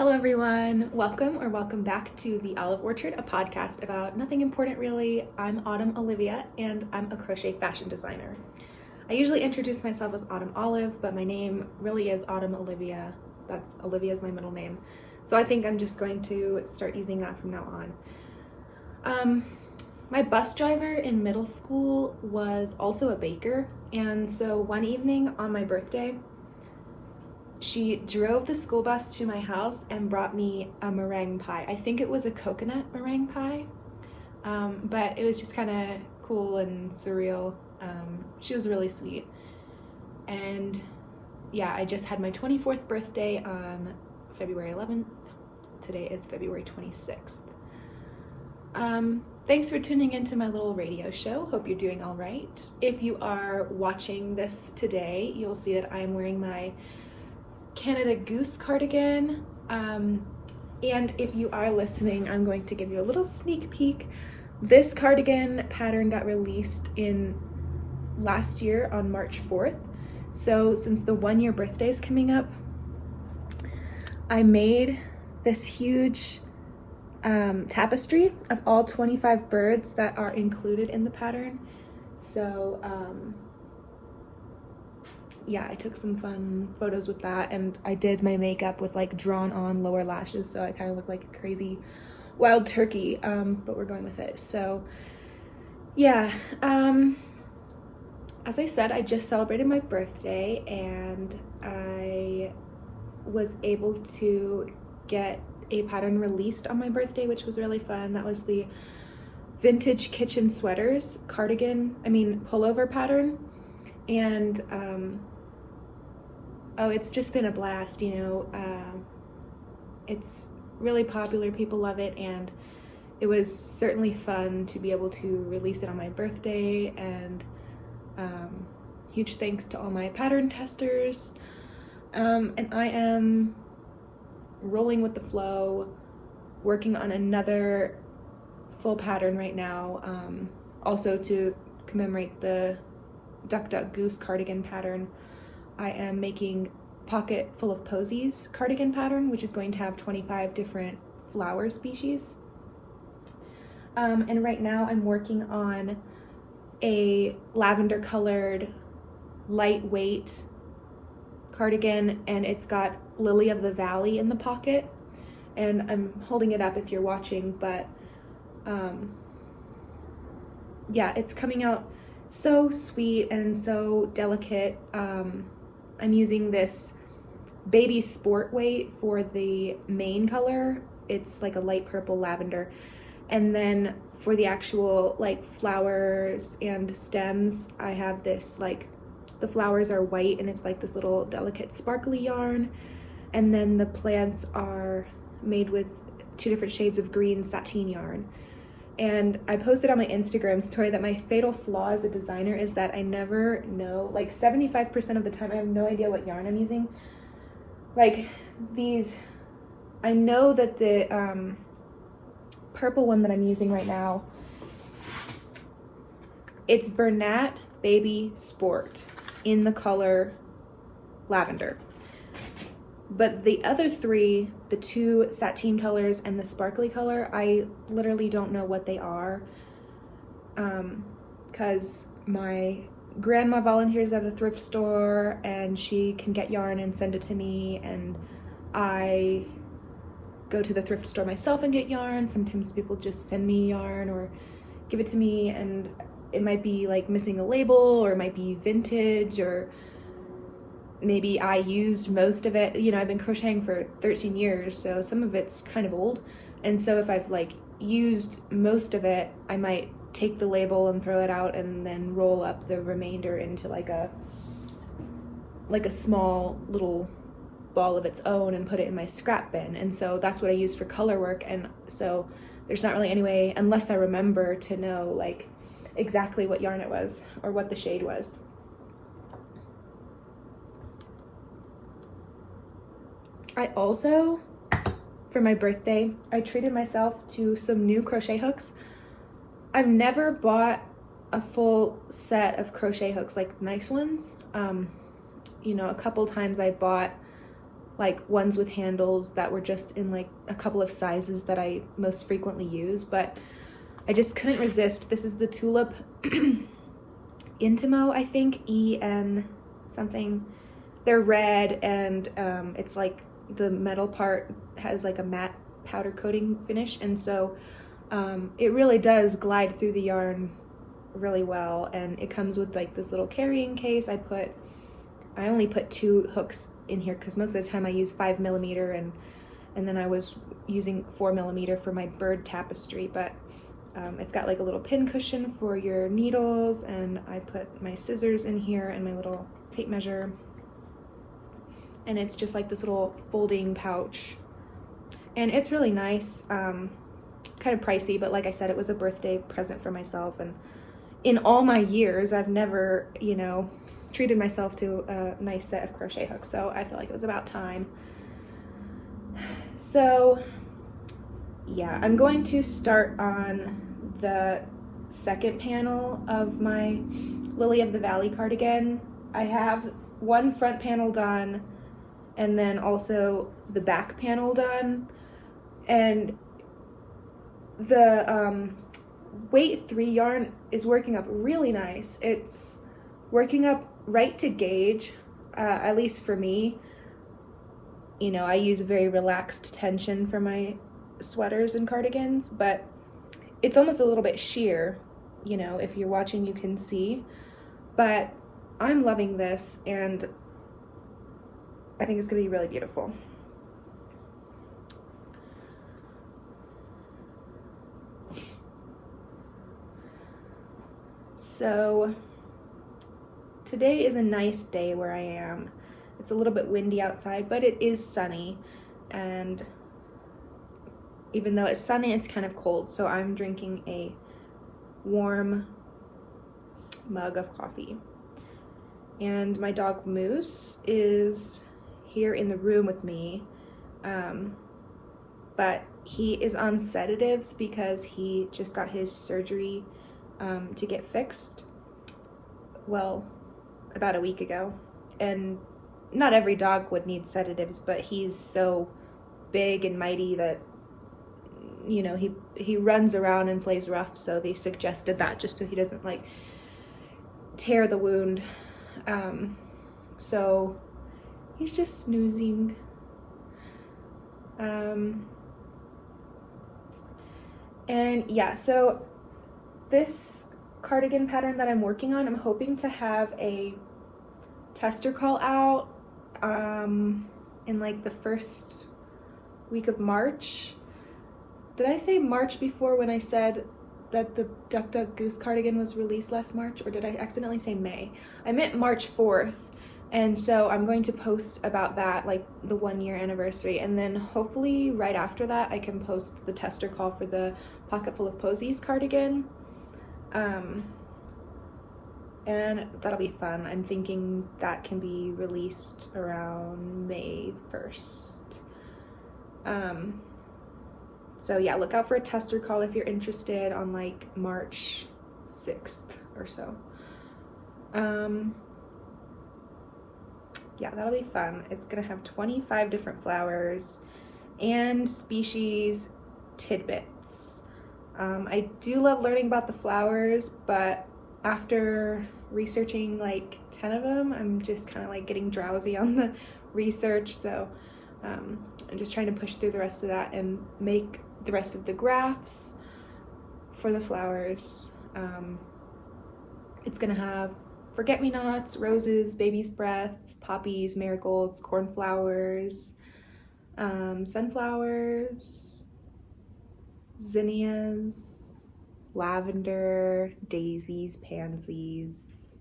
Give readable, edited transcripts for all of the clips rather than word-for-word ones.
Hello everyone, welcome back to The Olive Orchard, a podcast about nothing important really. I'm Autumn Olivia and I'm a crochet fashion designer. I usually introduce myself as Autumn Olive, but my name really is Autumn Olivia. That's Olivia's my middle name. So I think I'm just going to start using that from now on. My bus driver in middle school was also a baker, and so one evening on my birthday, she drove the school bus to my house and brought me a meringue pie. I think it was a coconut meringue pie, but it was just kind of cool and surreal. She was really sweet. And yeah, I just had my 24th birthday on February 11th. Today is February 26th. Thanks for tuning into my little radio show. Hope you're doing all right. If you are watching this today, you'll see that I'm wearing my Canada Goose cardigan, and if you are listening, I'm going to give you a little sneak peek. This cardigan pattern got released in last year on March 4th, so since the 1-year birthday is coming up, I made this huge tapestry of all 25 birds that are included in the pattern. So yeah, I took some fun photos with that, and I did my makeup with like drawn on lower lashes, so I kind of look like a crazy wild turkey, but we're going with it. So yeah, as I said, I just celebrated my birthday and I was able to get a pattern released on my birthday, which was really fun. That was the Vintage Kitchen Sweaters pullover pattern, and it's just been a blast, it's really popular, people love it, and it was certainly fun to be able to release it on my birthday, and huge thanks to all my pattern testers, and I am rolling with the flow, working on another full pattern right now, also to commemorate the Duck Duck Goose cardigan pattern. I am making Pocket Full of Posies cardigan pattern, which is going to have 25 different flower species. And right now I'm working on a lavender colored lightweight cardigan, and it's got Lily of the Valley in the pocket, and I'm holding it up if you're watching, but yeah, it's coming out so sweet and so delicate. I'm using this baby sport weight for the main color. It's like a light purple lavender. And then for the actual like flowers and stems, I have this the flowers are white and it's like this little delicate sparkly yarn. And then the plants are made with 2 different shades of green sateen yarn. And I posted on my Instagram story that my fatal flaw as a designer is that I never know, 75% of the time I have no idea what yarn I'm using. I know that the purple one that I'm using right now, it's Bernat Baby Sport in the color lavender. But the other 3, the 2 sateen colors and the sparkly color, I literally don't know what they are, because my grandma volunteers at a thrift store and she can get yarn and send it to me, and I go to the thrift store myself and get yarn. Sometimes people just send me yarn or give it to me, and it might be missing a label, or it might be vintage, or maybe I used most of it. I've been crocheting for 13 years, so some of it's kind of old. And so if I've used most of it, I might take the label and throw it out and then roll up the remainder into a small little ball of its own and put it in my scrap bin. And so that's what I use for color work. And so there's not really any way, unless I remember, to know exactly what yarn it was or what the shade was. I also, for my birthday, I treated myself to some new crochet hooks. I've never bought a full set of crochet hooks, nice ones. A couple times I bought like ones with handles that were just in like a couple of sizes that I most frequently use, but I just couldn't resist. This is the Tulip Intimo, I think, EN something. They're red, and it's like the metal part has like a matte powder coating finish, and so it really does glide through the yarn really well. And it comes with like this little carrying case. I only put 2 hooks in here because most of the time I use 5mm, and then I was using 4mm for my bird tapestry, but it's got like a little pin cushion for your needles, and I put my scissors in here and my little tape measure, and it's just like this little folding pouch, and it's really nice. Kind of pricey, but like I said, it was a birthday present for myself, and in all my years I've never, treated myself to a nice set of crochet hooks, so I feel like it was about time. So yeah, I'm going to start on the second panel of my Lily of the Valley cardigan. I have one front panel done, and then also the back panel done, and the weight 3 yarn is working up really nice. It's working up right to gauge, at least for me. I use a very relaxed tension for my sweaters and cardigans, but it's almost a little bit sheer. If you're watching, you can see, but I'm loving this, and I think it's gonna be really beautiful. So today is a nice day where I am. It's a little bit windy outside, but it is sunny, and even though it's sunny, it's kind of cold, so I'm drinking a warm mug of coffee. And my dog Moose is here in the room with me, but he is on sedatives because he just got his surgery to get fixed, well, about a week ago. And not every dog would need sedatives, but he's so big and mighty that he runs around and plays rough, so they suggested that just so he doesn't like tear the wound. So he's just snoozing. And yeah, so this cardigan pattern that I'm working on, I'm hoping to have a tester call out in like the first week of March. Did I say March before when I said that the Duck Duck Goose cardigan was released last March, or did I accidentally say May? I meant March 4th, and so I'm going to post about that, like the 1-year anniversary, and then hopefully right after that I can post the tester call for the Pocketful of Posies cardigan, and that'll be fun. I'm thinking that can be released around May 1st. So yeah, look out for a tester call if you're interested on like March 6th or so. Yeah, that'll be fun. It's gonna have 25 different flowers and species tidbits. I do love learning about the flowers, but after researching like 10 of them, I'm just kind of like getting drowsy on the research, so I'm just trying to push through the rest of that and make the rest of the graphs for the flowers. It's gonna have forget-me-nots, roses, baby's breath, poppies, marigolds, cornflowers, sunflowers, zinnias, lavender, daisies, pansies,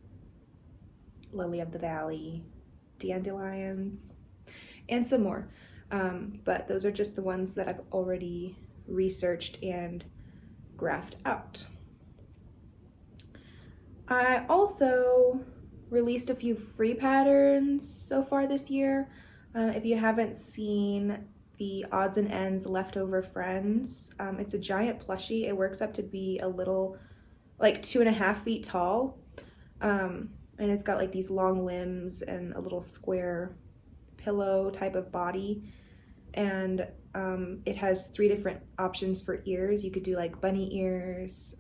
lily of the valley, dandelions, and some more. But those are just the ones that I've already researched and graphed out. I also released a few free patterns so far this year. If you haven't seen the Odds and Ends Leftover Friends, it's a giant plushie. It works up to be a little, like 2.5 feet tall. And it's got like these long limbs and a little square pillow type of body, and it has 3 different options for ears. You could do like bunny ears,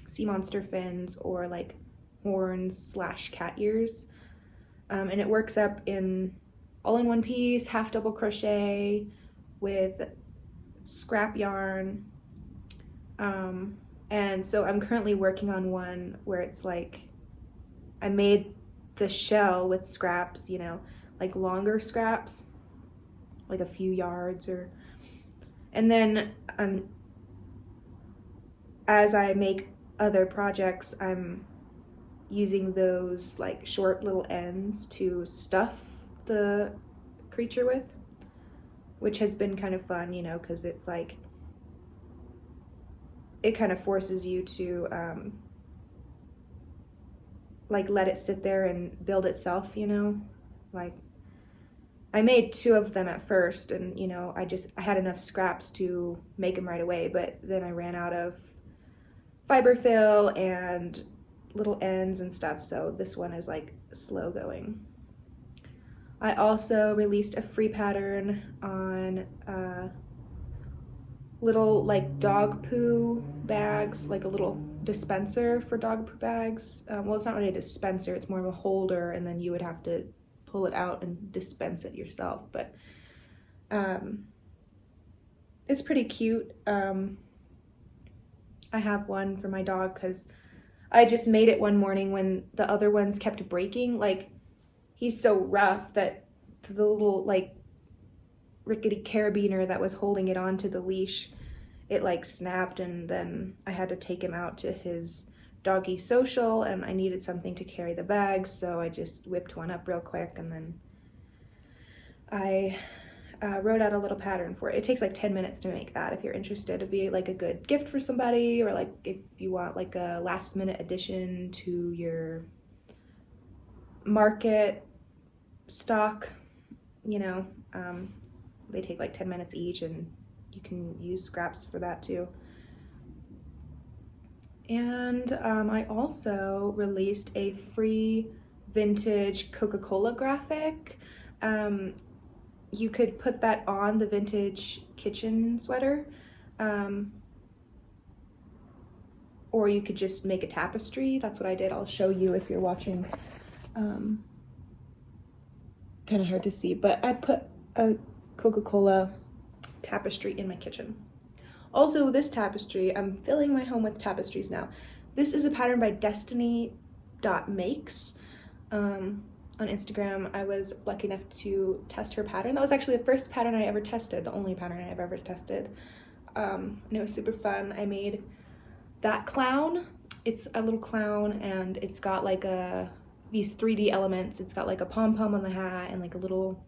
sea monster fins, or like horns / cat ears. And it works up in all in one piece, half double crochet with scrap yarn. And so I'm currently working on one where it's like, I made the shell with scraps, you know, like longer scraps, like a few yards, and then as I make other projects, I'm using those like short little ends to stuff the creature with, which has been kind of fun, you know, because it's like, it kind of forces you to like let it sit there and build itself, you know. Like, I made 2 of them at first, and you know, I had enough scraps to make them right away, but then I ran out of fiberfill and little ends and stuff, so this one is like slow going. I also released a free pattern on little like dog poo bags, like a little dispenser for dog poo bags. Well, it's not really a dispenser, it's more of a holder, and then you would have to pull it out and dispense it yourself, but it's pretty cute. I have one for my dog because I just made it one morning when the other ones kept breaking. Like, he's so rough that the little like rickety carabiner that was holding it onto the leash, it like snapped, and then I had to take him out to his doggy social, and I needed something to carry the bags, so I just whipped one up real quick, and then I wrote out a little pattern for it. It takes like 10 minutes to make that if you're interested. It'd be like a good gift for somebody, or like if you want like a last minute addition to your market stock, you know. They take like 10 minutes each, and you can use scraps for that too. And I also released a free vintage Coca-Cola graphic. You could put that on the vintage kitchen sweater, or you could just make a tapestry. That's what I did. I'll show you if you're watching. Kind of hard to see, but I put a Coca-Cola tapestry in my kitchen. Also, this tapestry, I'm filling my home with tapestries now. This is a pattern by Destiny.makes. On Instagram, I was lucky enough to test her pattern. That was actually the first pattern I ever tested, the only pattern I've ever tested. And it was super fun. I made that clown. It's a little clown, and it's got like these 3D elements. It's got like a pom-pom on the hat, and like a little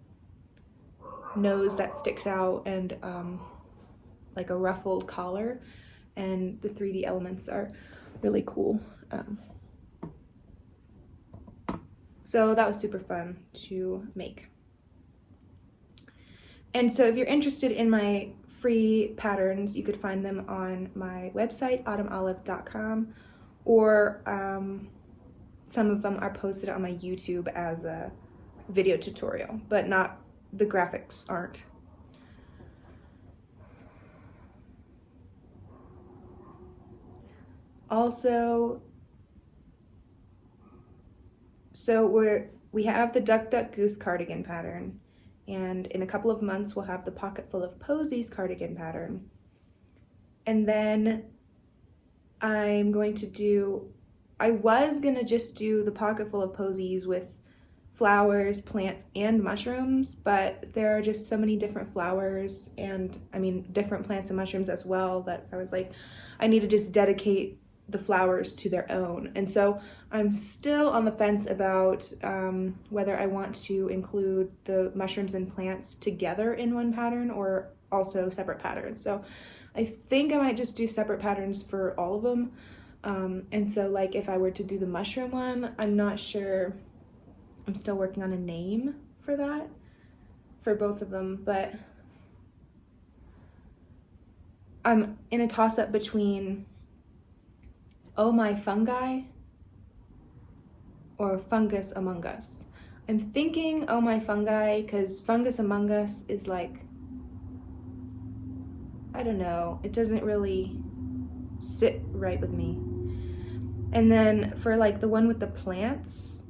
nose that sticks out, and like a ruffled collar, and the 3D elements are really cool. So that was super fun to make. And so if you're interested in my free patterns, you could find them on my website, autumnolive.com, or some of them are posted on my YouTube as a video tutorial, but not, the graphics aren't. Also, so we have the Duck Duck Goose cardigan pattern, and in a couple of months we'll have the Pocket Full of Posies cardigan pattern. And then I was gonna just do the Pocket Full of Posies with flowers, plants, and mushrooms, but there are just so many different flowers, and I mean different plants and mushrooms as well, that I was like, I need to just dedicate the flowers to their own. And so I'm still on the fence about whether I want to include the mushrooms and plants together in one pattern or also separate patterns. So I think I might just do separate patterns for all of them. And so like if I were to do the mushroom one, I'm not sure. I'm still working on a name for that, for both of them, but I'm in a toss-up between Oh My Fungi or Fungus Among Us. I'm thinking Oh My Fungi, because Fungus Among Us is like, I don't know, it doesn't really sit right with me. And then for like the one with the plants,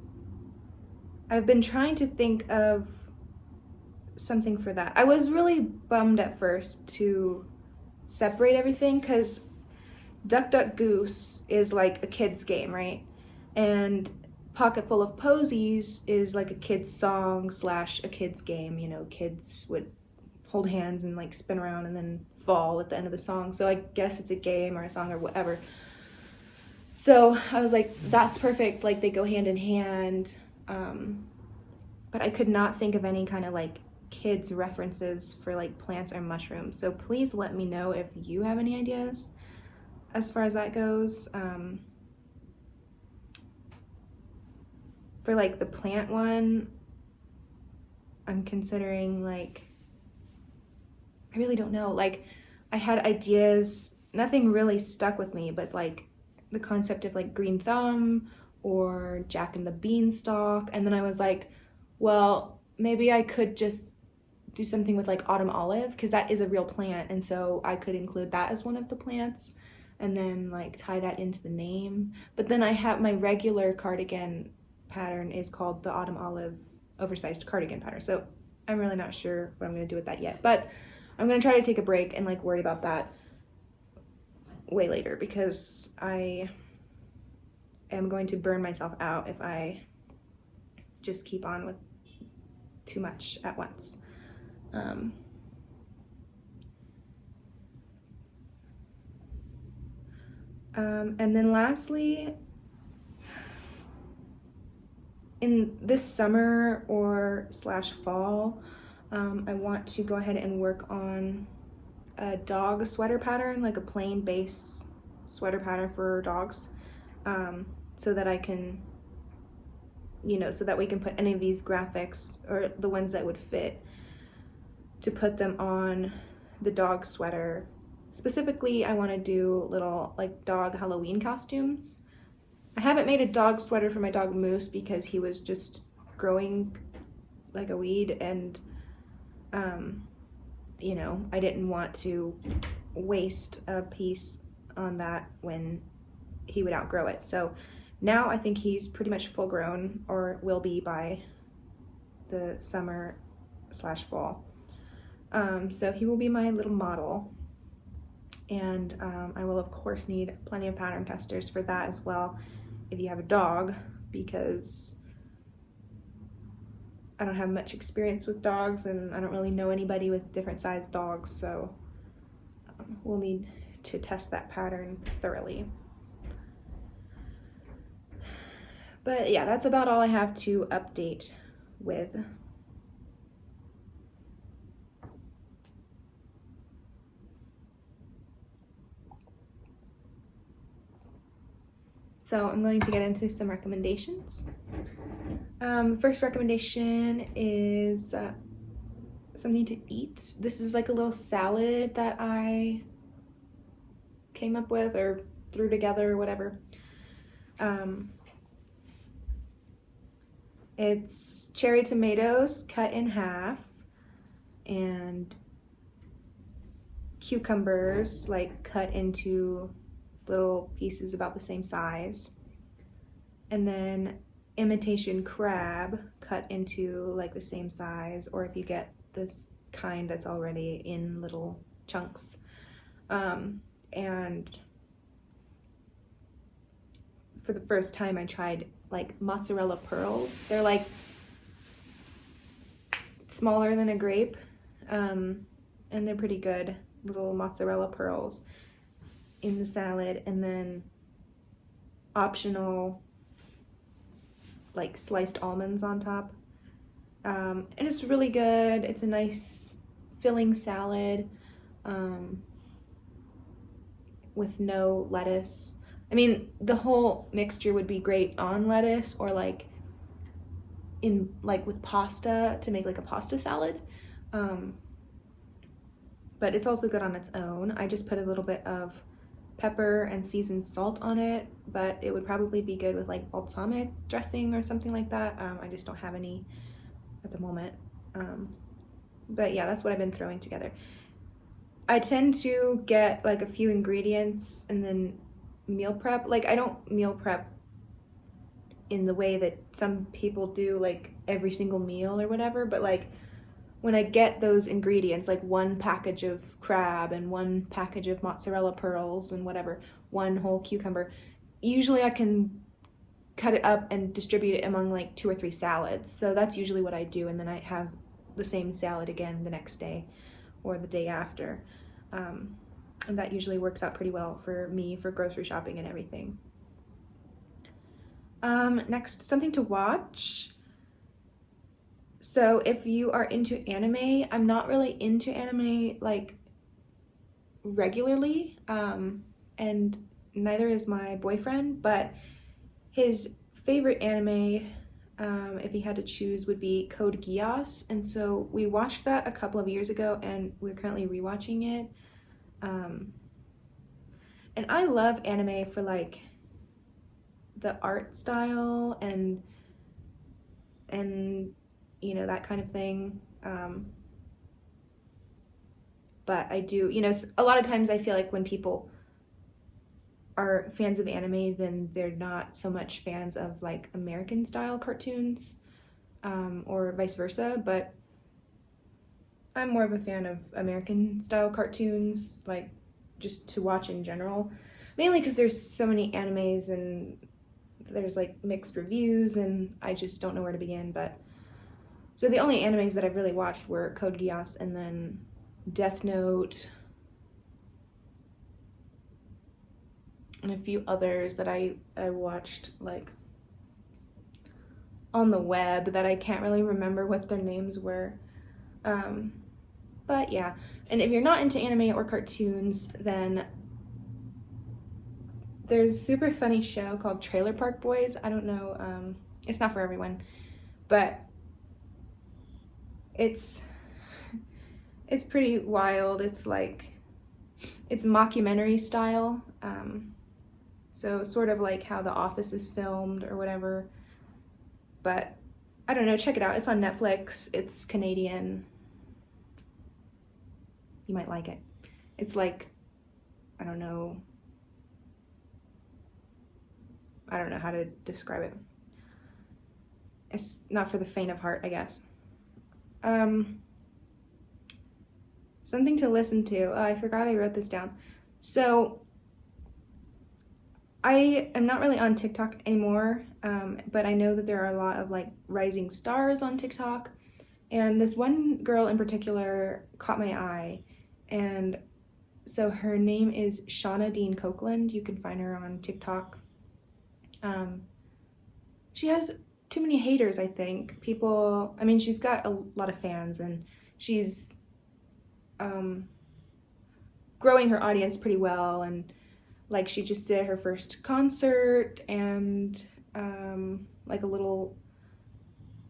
I've been trying to think of something for that. I was really bummed at first to separate everything because Duck Duck Goose is like a kid's game, right? And Pocket Full of Posies is like a kid's song / a kid's game. You know, kids would hold hands and like spin around and then fall at the end of the song. So I guess it's a game or a song or whatever. So I was like, that's perfect. Like they go hand in hand. But I could not think of any kind of like kids references for like plants or mushrooms. So please let me know if you have any ideas as far as that goes. For like the plant one, I'm considering like, I really don't know. Like I had ideas, nothing really stuck with me, but like the concept of like Green Thumb or Jack and the Beanstalk. And then I was like, well, maybe I could just do something with like Autumn Olive because that is a real plant. And so I could include that as one of the plants and then like tie that into the name. But then I have my regular cardigan pattern is called the Autumn Olive oversized cardigan pattern. So I'm really not sure what I'm going to do with that yet. But I'm going to try to take a break and like worry about that way later because I am going to burn myself out if I just keep on with too much at once. And then lastly, in this summer or / fall, I want to go ahead and work on a dog sweater pattern, like a plain base sweater pattern for dogs, so that I can, so that we can put any of these graphics or the ones that would fit to put them on the dog sweater. Specifically, I want to do little like dog Halloween costumes. I haven't made a dog sweater for my dog Moose because he was just growing like a weed and I didn't want to waste a piece on that when he would outgrow it. So now I think he's pretty much full grown or will be by the summer / fall. So he will be my little model. And I will of course need plenty of pattern testers for that as well if you have a dog, because I don't have much experience with dogs and I don't really know anybody with different sized dogs, so we'll need to test that pattern thoroughly. But yeah, that's about all I have to update with. So I'm going to get into some recommendations. First recommendation is something to eat. This is like a little salad that I came up with or threw together or whatever. It's cherry tomatoes cut in half and cucumbers like cut into little pieces about the same size, and then imitation crab cut into like the same size, or if you get this kind that's already in little chunks. And for the first time I tried like mozzarella pearls. They're like smaller than a grape, and they're pretty good, little mozzarella pearls in the salad, and then optional like sliced almonds on top. And it's really good. It's a nice filling salad with no lettuce. I mean, the whole mixture would be great on lettuce or like in like with pasta to make like a pasta salad. But it's also good on its own. I just put a little bit of pepper and seasoned salt on it, but it would probably be good with like balsamic dressing or something like that. I just don't have any at the moment. But yeah, that's what I've been throwing together. I tend to get like a few ingredients and then meal prep. Like I don't meal prep in the way that some people do, like every single meal or whatever, but like when I get those ingredients, like one package of crab and one package of mozzarella pearls and whatever, one whole cucumber, usually I can cut it up and distribute it among like 2 or 3 salads. So that's usually what I do, and then I have the same salad again the next day or the day after. And that usually works out pretty well for me for grocery shopping and everything. Next, something to watch. So if you are into anime, I'm not really into anime like regularly, and neither is my boyfriend, but his favorite anime, if he had to choose, would be Code Geass, and so we watched that a couple of years ago and we're currently rewatching it. And I love anime for like the art style and you know, that kind of thing. But I do, you know, a lot of times I feel like when people are fans of anime, then they're not so much fans of like American style cartoons, or vice versa. But I'm more of a fan of American style cartoons, like just to watch in general, mainly because there's so many animes and there's like mixed reviews and I just don't know where to begin. But so the only animes that I've really watched were Code Geass and then Death Note and a few others that I watched like on the web that I can't really remember what their names were. But yeah, and if you're not into anime or cartoons, then there's a super funny show called Trailer Park Boys. I don't know, it's not for everyone, but it's pretty wild. It's like, it's mockumentary style, so sort of like how The Office is filmed or whatever, but I don't know, check it out. It's on Netflix. It's Canadian. You might like it. It's like, I don't know how to describe it. It's not for the faint of heart, I guess. Something to listen to. I forgot I wrote this down. So I am not really on TikTok anymore, but I know that there are a lot of like rising stars on TikTok, and this one girl in particular caught my eye, and so her name is Shauna Dean Copeland. You can find her on TikTok. She has too many haters, I think. People, I mean, she's got a lot of fans and she's growing her audience pretty well, and like she just did her first concert and like a little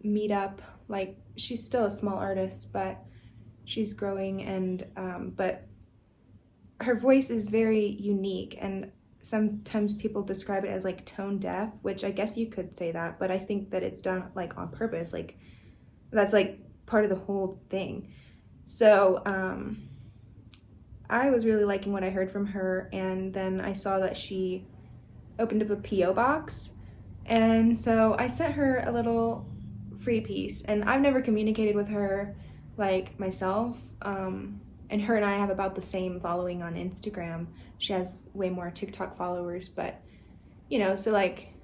meetup. Like she's still a small artist, but she's growing, and but her voice is very unique, and sometimes people describe it as like tone deaf, which I guess you could say that, but I think that it's done like on purpose. Like that's like part of the whole thing. So I was really liking what I heard from her, and then I saw that she opened up a PO box, and so I sent her a little free piece, and I've never communicated with her like myself, and her and I have about the same following on Instagram. She has way more TikTok followers, but you know, so like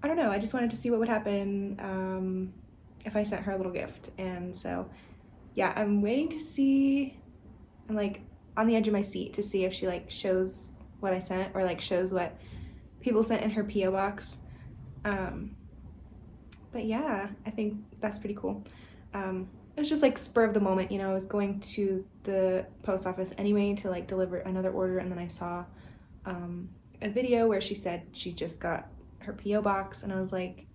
I don't know, I just wanted to see what would happen if I sent her a little gift. And so yeah, I'm waiting to see. I'm like on the edge of my seat to see if she like shows what I sent or like shows what people sent in her PO box. But yeah, I think that's pretty cool. It was just like spur of the moment, you know. I was going to the post office anyway to like deliver another order, and then I saw a video where she said she just got her PO box, and I was like,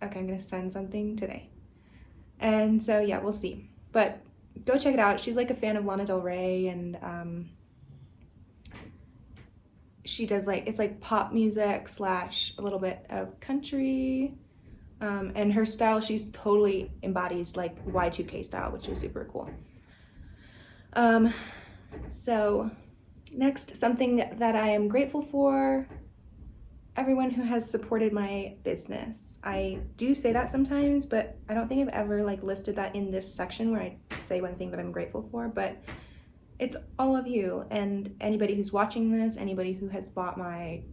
okay, I'm gonna send something today. And so yeah, we'll see. But go check it out. She's like a fan of Lana Del Rey, and she does like, it's like pop music / a little bit of country. And her style, she's totally embodies like Y2K style, which is super cool. So next, something that I am grateful for: everyone who has supported my business. I do say that sometimes, but I don't think I've ever like listed that in this section where I say one thing that I'm grateful for, but it's all of you and anybody who's watching this, anybody who has bought my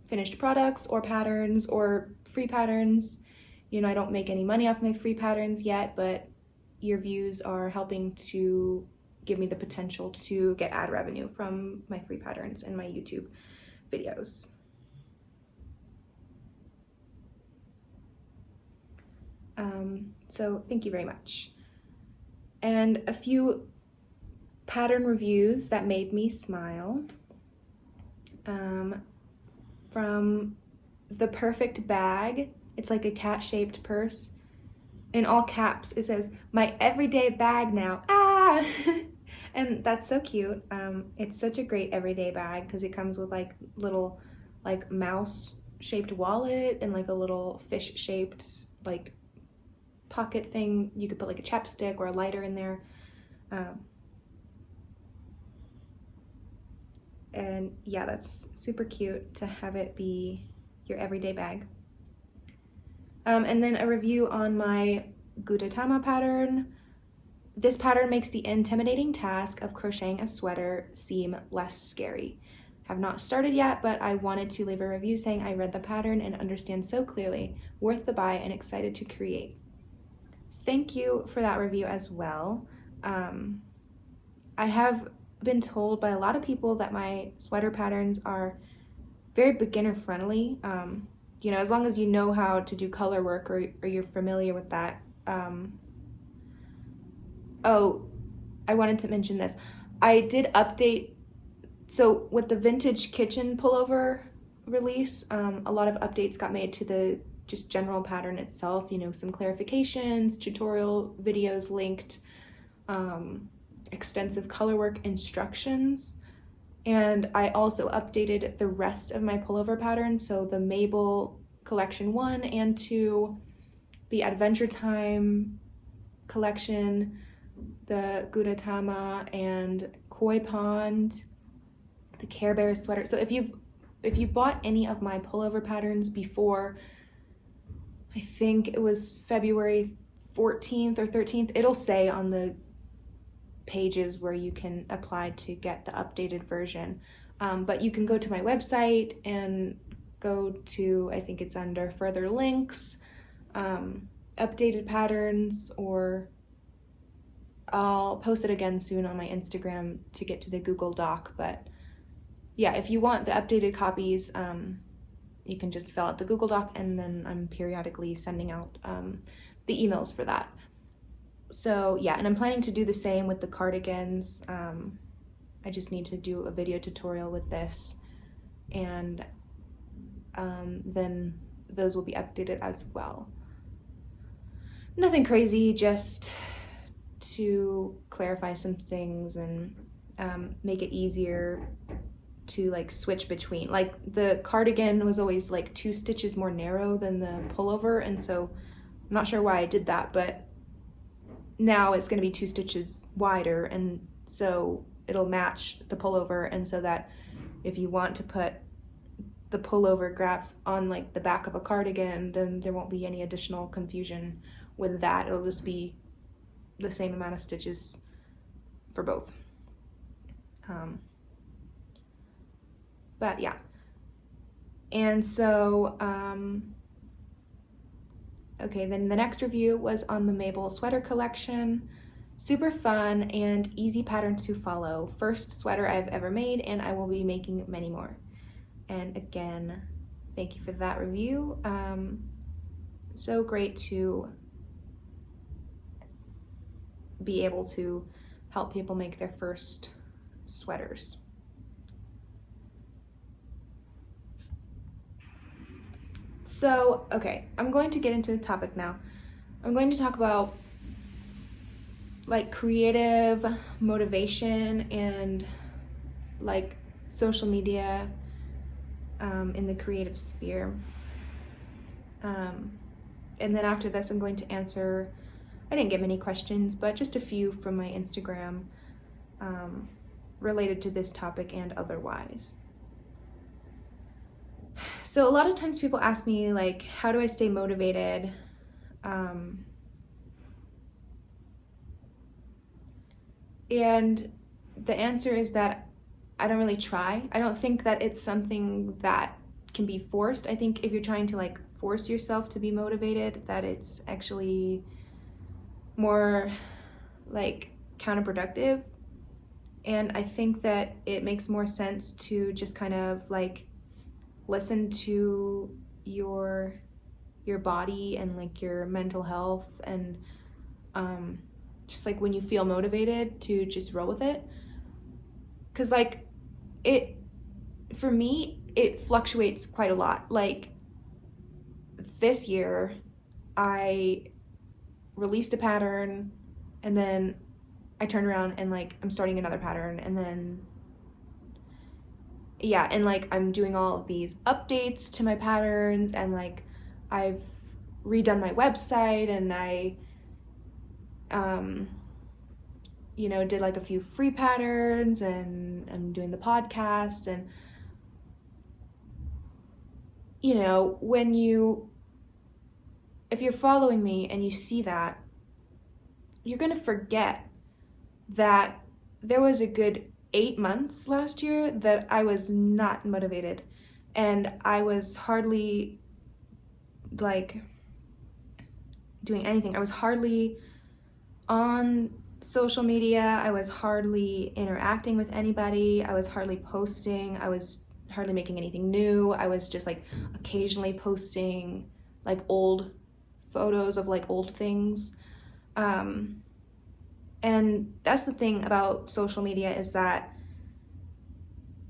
finished products or patterns or free patterns. You know, I don't make any money off my free patterns yet, but your views are helping to give me the potential to get ad revenue from my free patterns and my YouTube videos. So thank you very much. And a few pattern reviews that made me smile. From The Perfect Bag. It's like a cat-shaped purse. In all caps, it says, "My everyday bag now." Ah! And that's so cute. It's such a great everyday bag because it comes with like little like mouse-shaped wallet and like a little fish-shaped like pocket thing. You could put like a chapstick or a lighter in there. And yeah, that's super cute to have it be your everyday bag. And then a review on my Gudetama pattern. This pattern makes the intimidating task of crocheting a sweater seem less scary. Have not started yet, but I wanted to leave a review saying I read the pattern and understand so clearly, worth the buy and excited to create. Thank you for that review as well. I have been told by a lot of people that my sweater patterns are very beginner friendly. You know, as long as you know how to do color work or you're familiar with that. Oh, I wanted to mention this. I did update, so with the Vintage Kitchen pullover release, a lot of updates got made to the just general pattern itself, you know, some clarifications, tutorial videos linked, extensive color work instructions. And I also updated the rest of my pullover patterns, so the Mabel collection 1 and 2, the Adventure Time collection, the Gudetama and Koi Pond, the Care Bear sweater. So if you bought any of my pullover patterns before, I think it was February 14th or 13th, it'll say on the pages where you can apply to get the updated version. But you can go to my website and go to, I think it's under further links, updated patterns, or I'll post it again soon on my Instagram to get to the Google Doc. But yeah, if you want the updated copies, you can just fill out the Google Doc, and then I'm periodically sending out the emails for that. So yeah, and I'm planning to do the same with the cardigans. I just need to do a video tutorial with this, and then those will be updated as well. Nothing crazy, just to clarify some things and make it easier to like switch between. Like the cardigan was always like 2 stitches more narrow than the pullover, and so I'm not sure why I did that, but now it's going to be 2 stitches wider, and so it'll match the pullover, and so that if you want to put the pullover graphs on like the back of a cardigan, then there won't be any additional confusion with that. It'll just be the same amount of stitches for both. But yeah, and so okay, then the next review was on the Mabel sweater collection. Super fun and easy pattern to follow. First sweater I've ever made, and I will be making many more. And again, thank you for that review. So great to be able to help people make their first sweaters. So, okay, I'm going to get into the topic now. I'm going to talk about like creative motivation and like social media in the creative sphere. And then after this, I'm going to answer, I didn't get many questions, but just a few from my Instagram related to this topic and otherwise. So a lot of times people ask me, like, how do I stay motivated? And the answer is that I don't really try. I don't think that it's something that can be forced. I think if you're trying to like force yourself to be motivated, that it's actually more like counterproductive. And I think that it makes more sense to just kind of like listen to your body and like your mental health, and just like when you feel motivated to just roll with it. Because like for me, it fluctuates quite a lot. Like this year, I released a pattern and then I turned around and like I'm starting another pattern, and then and like I'm doing all of these updates to my patterns, and like I've redone my website, and I did like a few free patterns, and I'm doing the podcast. And if you're following me and you see that, you're gonna forget that there was a good 8 months last year that I was not motivated, and I was hardly like doing anything. I was hardly on social media. I was hardly interacting with anybody. I was hardly posting. I was hardly making anything new. I was just like occasionally posting like old photos of like old things. And that's the thing about social media, is that,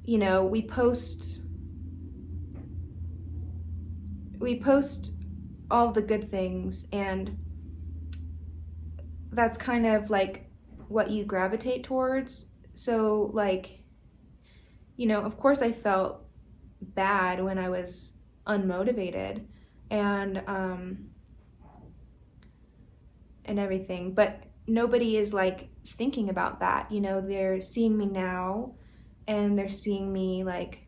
we post all the good things, and that's kind of like what you gravitate towards. So like, of course I felt bad when I was unmotivated and everything, but nobody is like thinking about that. They're seeing me now, and they're seeing me like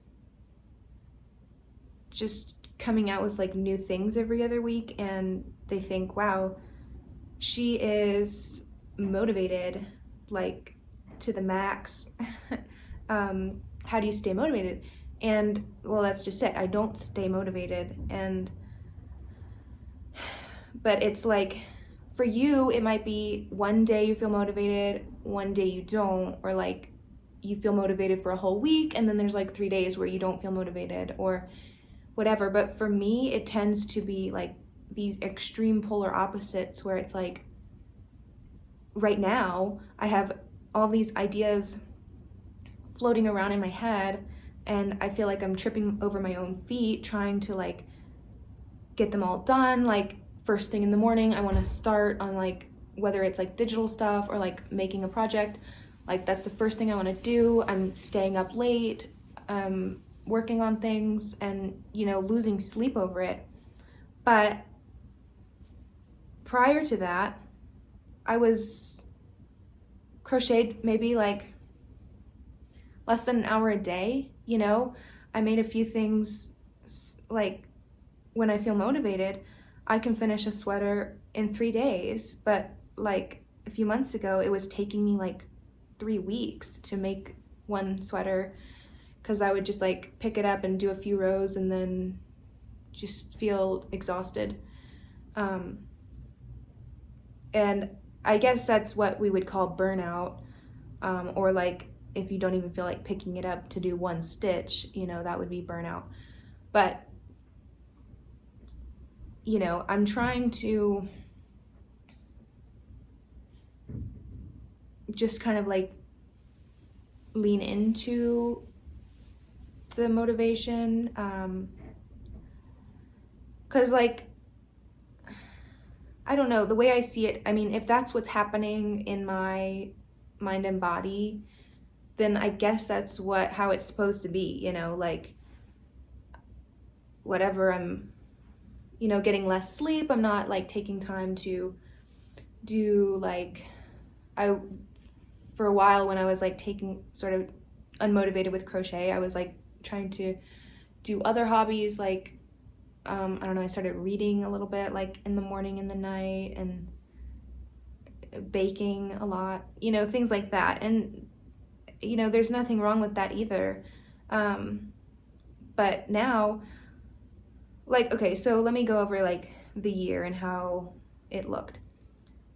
just coming out with like new things every other week, and they think, wow, she is motivated like to the max. How do you stay motivated? And well, that's just it. I don't stay motivated. But it's like, for you, it might be one day you feel motivated, one day you don't, or like you feel motivated for a whole week, and then there's like 3 days where you don't feel motivated or whatever. But for me, it tends to be like these extreme polar opposites, where it's like right now I have all these ideas floating around in my head, and I feel like I'm tripping over my own feet trying to like get them all done. Like first thing in the morning, I want to start on like, whether it's like digital stuff or like making a project, like that's the first thing I want to do. I'm staying up late, working on things, and losing sleep over it. But prior to that, I was crocheted maybe like less than an hour a day. I made a few things. Like when I feel motivated, I can finish a sweater in 3 days, but like a few months ago, it was taking me like 3 weeks to make one sweater, because I would just like pick it up and do a few rows and then just feel exhausted. And I guess that's what we would call burnout, or like if you don't even feel like picking it up to do one stitch, that would be burnout. But I'm trying to just kind of like lean into the motivation, because like, I don't know, the way I see it, I mean, if that's what's happening in my mind and body, then I guess that's how it's supposed to be, you know, like whatever, I'm, you know, getting less sleep, I'm not like taking time to do like, for a while when I was like taking sort of unmotivated with crochet, I was like trying to do other hobbies, like I don't know, I started reading a little bit like in the morning and the night, and baking a lot, you know, things like that. And you know, there's nothing wrong with that either. But now, like, okay, so let me go over like the year and how it looked.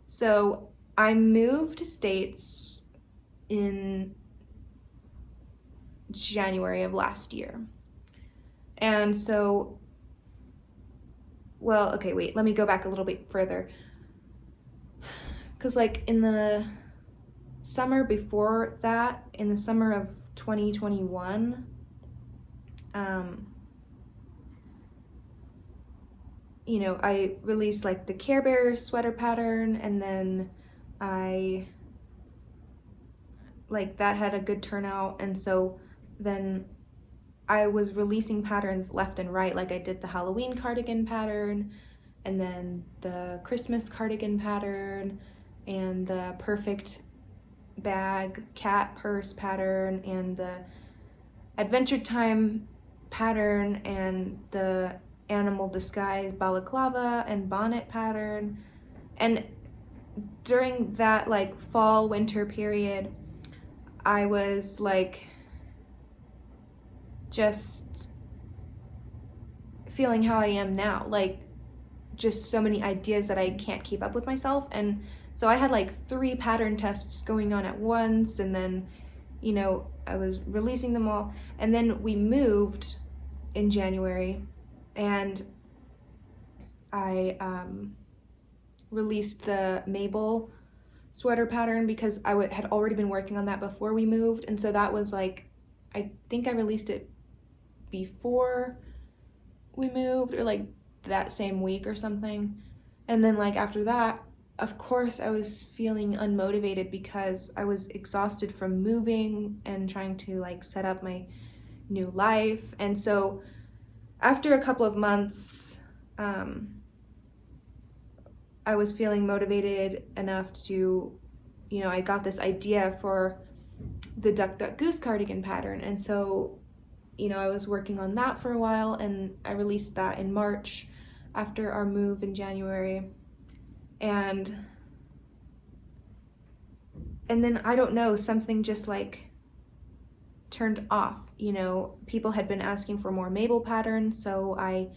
So I moved states in January of last year. And so, well, okay, wait, let me go back a little bit further. Because like in the summer before that, in the summer of 2021, you know, I released like the Care Bears sweater pattern, and then like that had a good turnout, and so then I was releasing patterns left and right, like I did the Halloween cardigan pattern, and then the Christmas cardigan pattern, and the perfect bag cat purse pattern, and the Adventure Time pattern, and the animal disguise balaclava and bonnet pattern. And during that like fall winter period, I was like just feeling how I am now, like just so many ideas that I can't keep up with myself. And so I had like 3 pattern tests going on at once, and then, you know, I was releasing them all. And then we moved in January, and I released the Mabel sweater pattern because I had already been working on that before we moved. And so that was like, I think I released it before we moved, or like that same week or something. And then like after that, of course, I was feeling unmotivated because I was exhausted from moving and trying to like set up my new life. And so after a couple of months, I was feeling motivated enough to, you know, I got this idea for the Duck Duck Goose cardigan pattern. And so, you know, I was working on that for a while, and I released that in March after our move in January. And then I don't know, something just like turned off, you know. People had been asking for more Mabel patterns, so I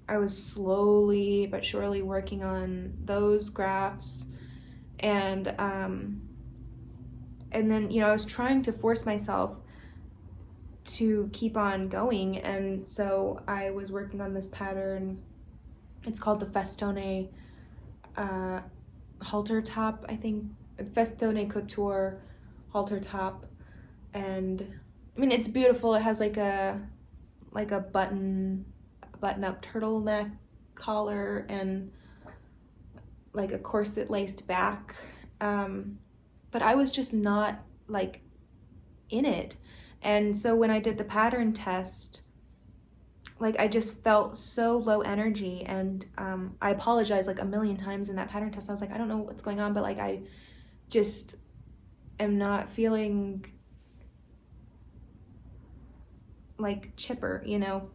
was slowly but surely working on those graphs, and then, you know, I was trying to force myself to keep on going. And so I was working on this pattern. It's called the Festone halter top, I think, Festone couture halter top. And I mean, it's beautiful. It has like a button up turtleneck collar and like a corset laced back. But I was just not like in it. And so when I did the pattern test, like I just felt so low energy, and I apologized like a million times in that pattern test. I was like, I don't know what's going on, but like I just am not feeling like chipper, you know.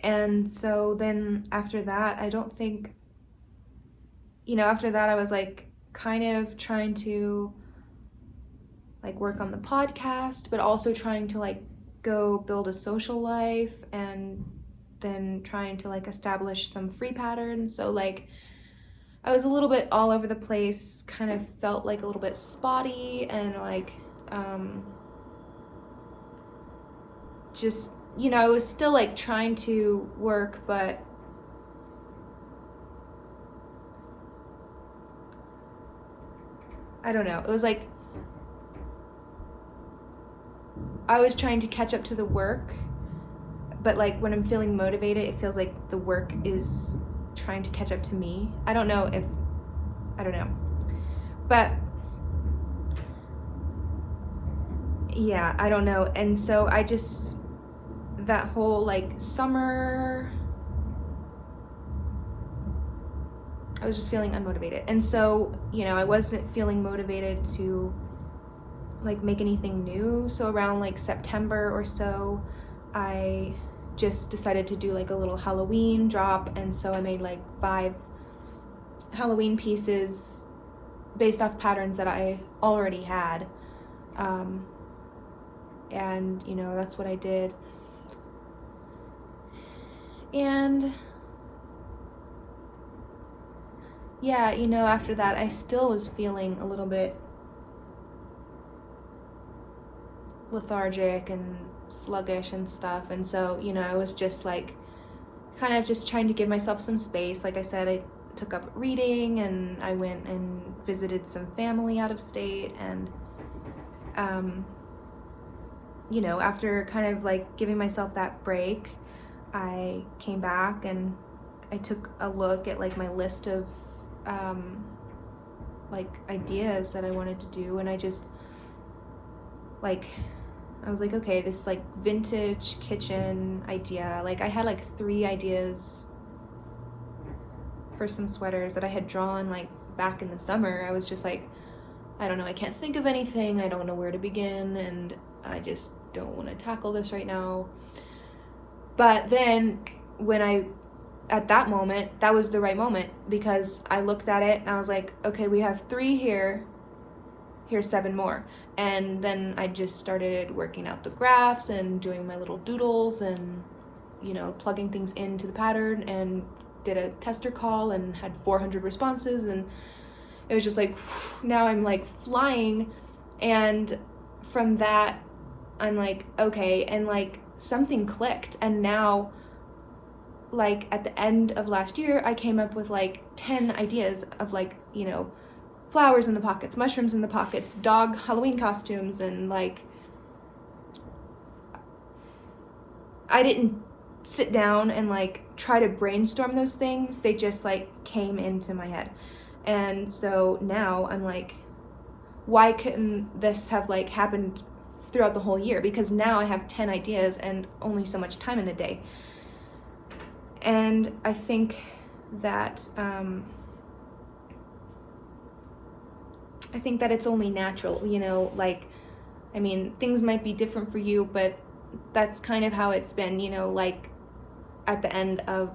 And so then after that, I don't think, you know, after that I was like kind of trying to like work on the podcast, but also trying to like go build a social life, and then trying to like establish some free patterns. So like I was a little bit all over the place, kind of felt like a little bit spotty, and like just, you know, I was still like trying to work, but I don't know. It was like I was trying to catch up to the work, but like when I'm feeling motivated, it feels like the work is trying to catch up to me. I don't know. But yeah, I don't know. And so I just, that whole like summer, I was just feeling unmotivated. And so, you know, I wasn't feeling motivated to like make anything new. So around like September or so, I just decided to do like a little Halloween drop. And so I made like 5 Halloween pieces based off patterns that I already had. And, you know, that's what I did. And yeah, you know, after that, I still was feeling a little bit lethargic and sluggish and stuff. And so, you know, I was just like kind of just trying to give myself some space. Like I said, I took up reading and I went and visited some family out of state. And, you know, after kind of like giving myself that break, I came back and I took a look at like my list of like ideas that I wanted to do, and I just like, I was like, okay, this like vintage kitchen idea, like I had like 3 ideas for some sweaters that I had drawn like back in the summer. I was just like, I don't know, I can't think of anything, I don't know where to begin, and I just don't want to tackle this right now. But then when at that moment, that was the right moment, because I looked at it and I was like, okay, we have 3 here, here's 7 more. And then I just started working out the graphs and doing my little doodles and, you know, plugging things into the pattern, and did a tester call and had 400 responses. And it was just like, now I'm like flying. And from that, I'm like, okay, and like something clicked. And now, like at the end of last year, I came up with like 10 ideas of like, you know, flowers in the pockets, mushrooms in the pockets, dog Halloween costumes, and like I didn't sit down and like try to brainstorm those things. They just like came into my head. And so now I'm like, why couldn't this have like happened throughout the whole year? Because now I have 10 ideas and only so much time in a day. And I think that it's only natural, you know, like, I mean, things might be different for you, but that's kind of how it's been, you know, like at the end of,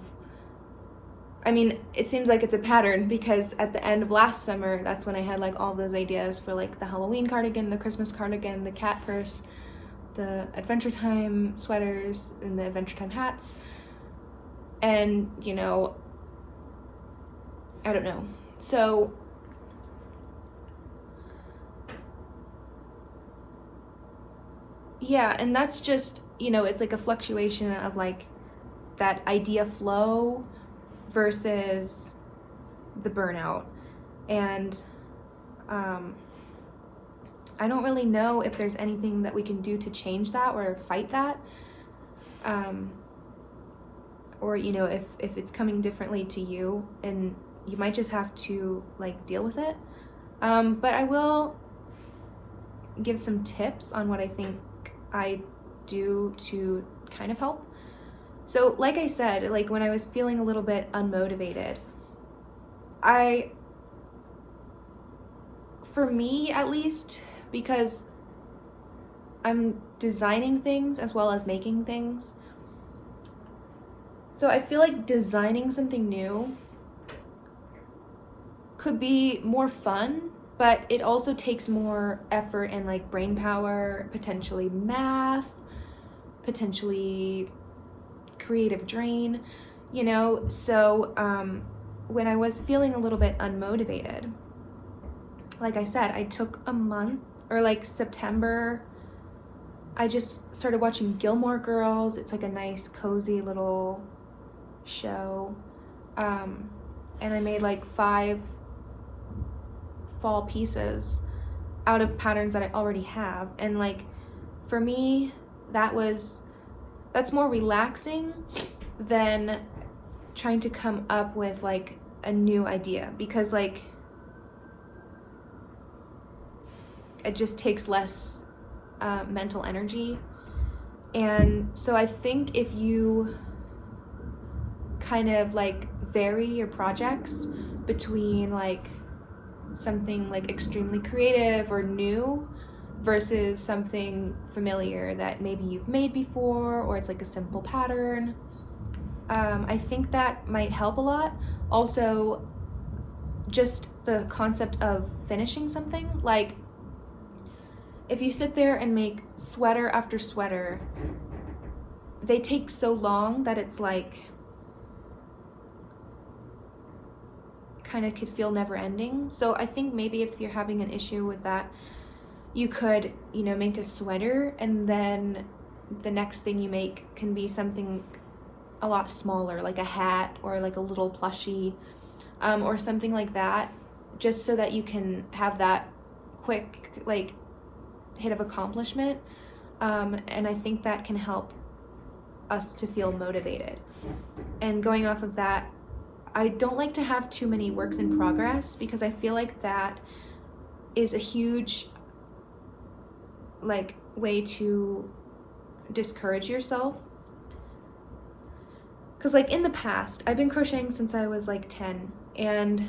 I mean, it seems like it's a pattern, because at the end of last summer, that's when I had like all those ideas for like the Halloween cardigan, the Christmas cardigan, the cat purse, the Adventure Time sweaters, and the Adventure Time hats. And, you know, I don't know. So yeah, and that's just, you know, it's like a fluctuation of like that idea flow versus the burnout. And I don't really know if there's anything that we can do to change that or fight that. Or, you know, if it's coming differently to you, and you might just have to like deal with it. But I will give some tips on what I think I do to kind of help. So like I said, like when I was feeling a little bit unmotivated, for me at least, because I'm designing things as well as making things, so I feel like designing something new could be more fun, but it also takes more effort and like brain power, potentially math, potentially creative drain, you know? So when I was feeling a little bit unmotivated, like I said, I took a month, or like September, I just started watching Gilmore Girls. It's like a nice, cozy little show. And I made like 5 fall pieces out of patterns that I already have. And like, for me, that's more relaxing than trying to come up with like a new idea, because like it just takes less mental energy. And so I think if you kind of like vary your projects between like something like extremely creative or new versus something familiar that maybe you've made before, or it's like a simple pattern, I think that might help a lot. Also, just the concept of finishing something, like if you sit there and make sweater after sweater, they take so long that it's like kind of could feel never ending. So I think maybe if you're having an issue with that, you could, make a sweater, and then the next thing you make can be something a lot smaller, like a hat or like a little plushie, or something like that, just so that you can have that quick like hit of accomplishment. And I think that can help us to feel motivated. And going off of that, I don't like to have too many works in progress, because I feel like that is a huge like way to discourage yourself. Because like in the past, I've been crocheting since I was like 10, and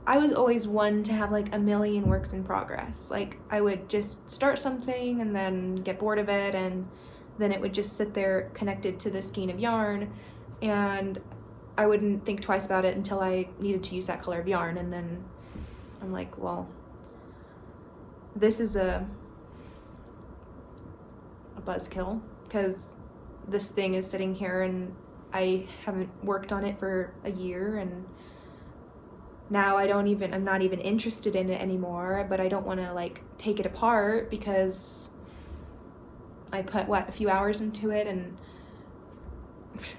I was always one to have like a million works in progress. Like I would just start something and then get bored of it, and then it would just sit there connected to the skein of yarn, and I wouldn't think twice about it until I needed to use that color of yarn. And then I'm like, well, this is a buzzkill, because this thing is sitting here and I haven't worked on it for a year, and now I'm not even interested in it anymore, but I don't want to like take it apart because I put a few hours into it, and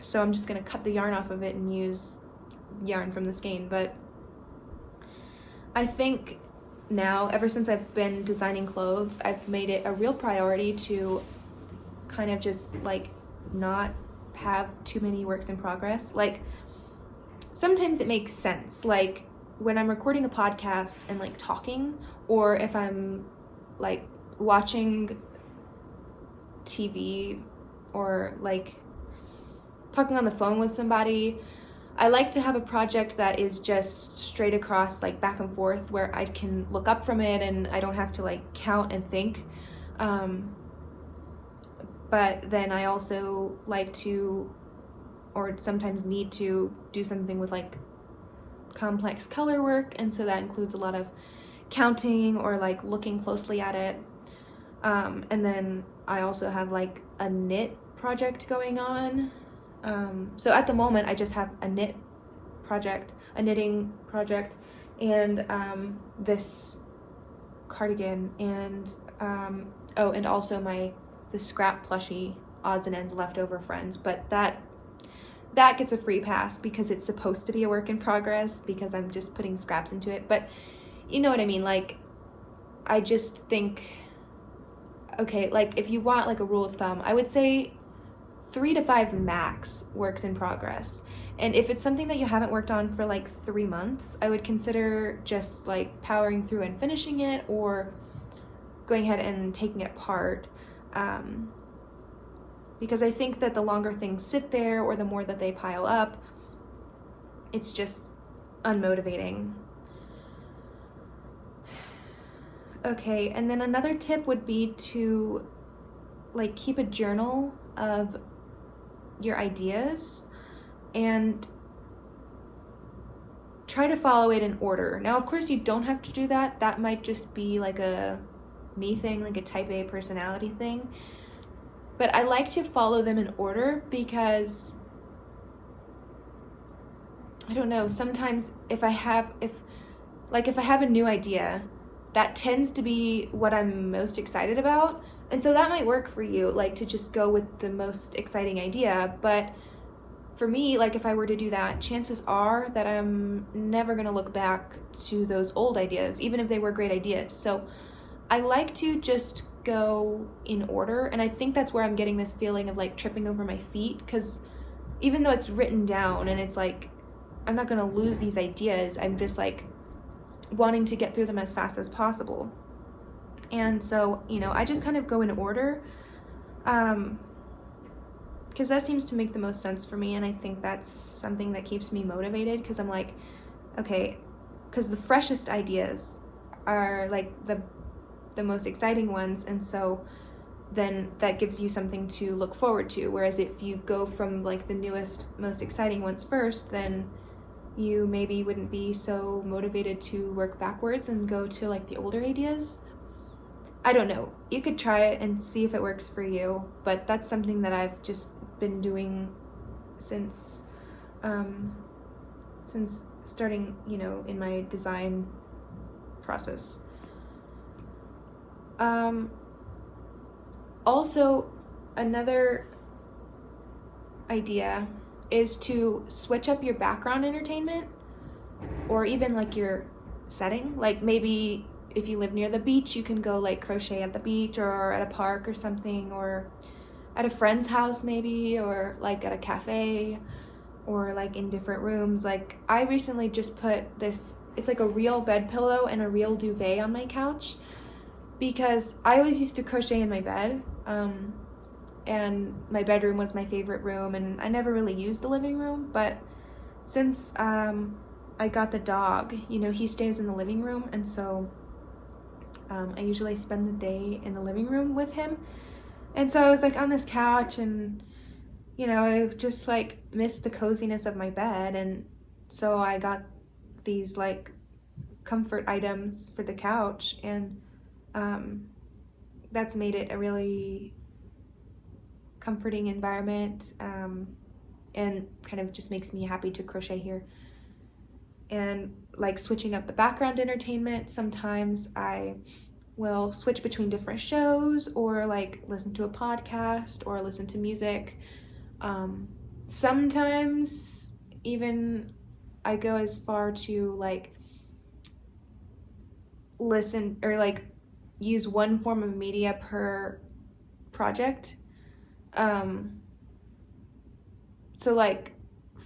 so I'm just gonna cut the yarn off of it and use yarn from the skein. But I think now, ever since I've been designing clothes, I've made it a real priority to kind of just like not have too many works in progress. Like sometimes it makes sense, like when I'm recording a podcast and like talking, or if I'm like watching TV or like talking on the phone with somebody, I like to have a project that is just straight across, like back and forth, where I can look up from it and I don't have to like count and think. But then I also like to, or sometimes need to, do something with like complex color work, and so that includes a lot of counting or like looking closely at it. And then I also have like a knit project going on. So at the moment I just have a knitting project, and this cardigan, and and also the scrap plushie odds and ends leftover friends, but that gets a free pass because it's supposed to be a work in progress, because I'm just putting scraps into it. But you know what I mean, like I just think, okay, like if you want like a rule of thumb, I would say 3 to 5 max works in progress. And if it's something that you haven't worked on for like 3 months, I would consider just like powering through and finishing it, or going ahead and taking it apart. Because I think that the longer things sit there, or the more that they pile up, it's just unmotivating. Okay, and then another tip would be to like keep a journal of your ideas and try to follow it in order. Now, of course, you don't have to do that. That might just be like a me thing, like a type A personality thing. But I like to follow them in order because, I don't know, sometimes if I have a new idea, that tends to be what I'm most excited about. And so that might work for you, like to just go with the most exciting idea. But for me, like if I were to do that, chances are that I'm never going to look back to those old ideas, even if they were great ideas. So I like to just go in order. And I think that's where I'm getting this feeling of like tripping over my feet, because even though it's written down and it's like, I'm not going to lose these ideas, I'm just like wanting to get through them as fast as possible. And so, I just kind of go in order, because that seems to make the most sense for me, and I think that's something that keeps me motivated, because I'm like, okay, because the freshest ideas are like the most exciting ones, and so then that gives you something to look forward to. Whereas if you go from like the newest, most exciting ones first, then you maybe wouldn't be so motivated to work backwards and go to like the older ideas. I don't know. You could try it and see if it works for you, but that's something that I've just been doing since starting, in my design process. Also, another idea is to switch up your background entertainment, or even like your setting. Like maybe if you live near the beach, you can go like crochet at the beach or at a park or something, or at a friend's house maybe, or like at a cafe, or like in different rooms. Like I recently just put this, it's like a real bed pillow and a real duvet on my couch, because I always used to crochet in my bed, and my bedroom was my favorite room, and I never really used the living room. But since I got the dog, he stays in the living room, and so I usually spend the day in the living room with him. And so I was like on this couch, and I just like missed the coziness of my bed, and so I got these like comfort items for the couch, and that's made it a really comforting environment, and kind of just makes me happy to crochet here. And like switching up the background entertainment, sometimes I will switch between different shows, or like listen to a podcast or listen to music. Sometimes even I go as far to like listen or like use one form of media per project. So like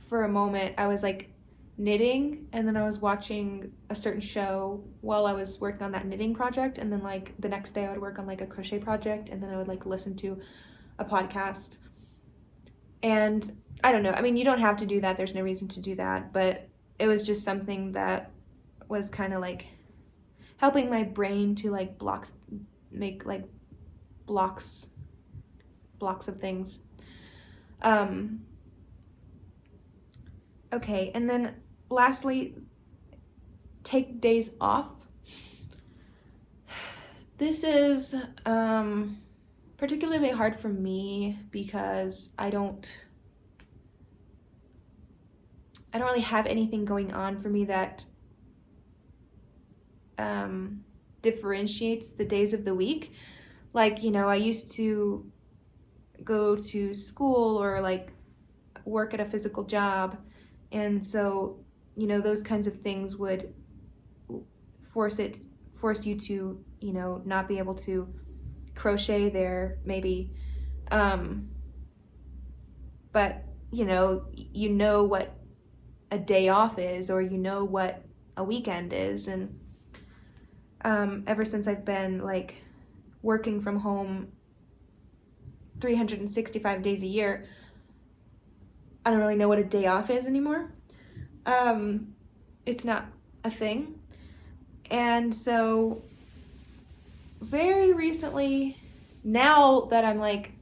for a moment I was like knitting, and then I was watching a certain show while I was working on that knitting project, and then like the next day I would work on like a crochet project, and then I would like listen to a podcast. And I don't know, I mean, you don't have to do that, there's no reason to do that, but it was just something that was kind of like helping my brain to like make like blocks of things. Okay, and then lastly, take days off. This is particularly hard for me because I don't really have anything going on for me that differentiates the days of the week. Like, I used to go to school or like work at a physical job, and so those kinds of things would force you to not be able to crochet there maybe, but what a day off is, or what a weekend is. And ever since I've been like working from home 365 days a year, I don't really know what a day off is anymore. It's not a thing. And so very recently, now that I'm like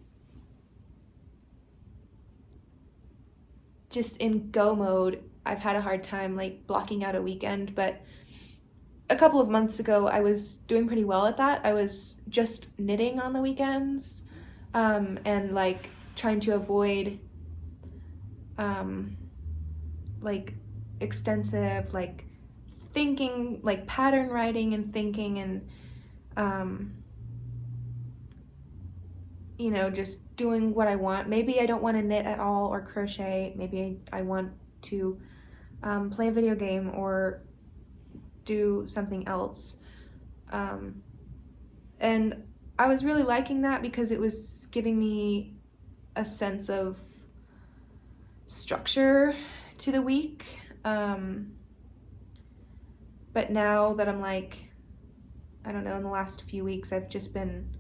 just in go mode, I've had a hard time like blocking out a weekend. But a couple of months ago I was doing pretty well at that. I was just knitting on the weekends, and like trying to avoid like extensive like thinking, like pattern writing and thinking, and just doing what I want. Maybe I don't want to knit at all or crochet. Maybe I want to play a video game or do something else. And I was really liking that because it was giving me a sense of structure to the week. But now that I'm like I don't know, in the last few weeks, I've just been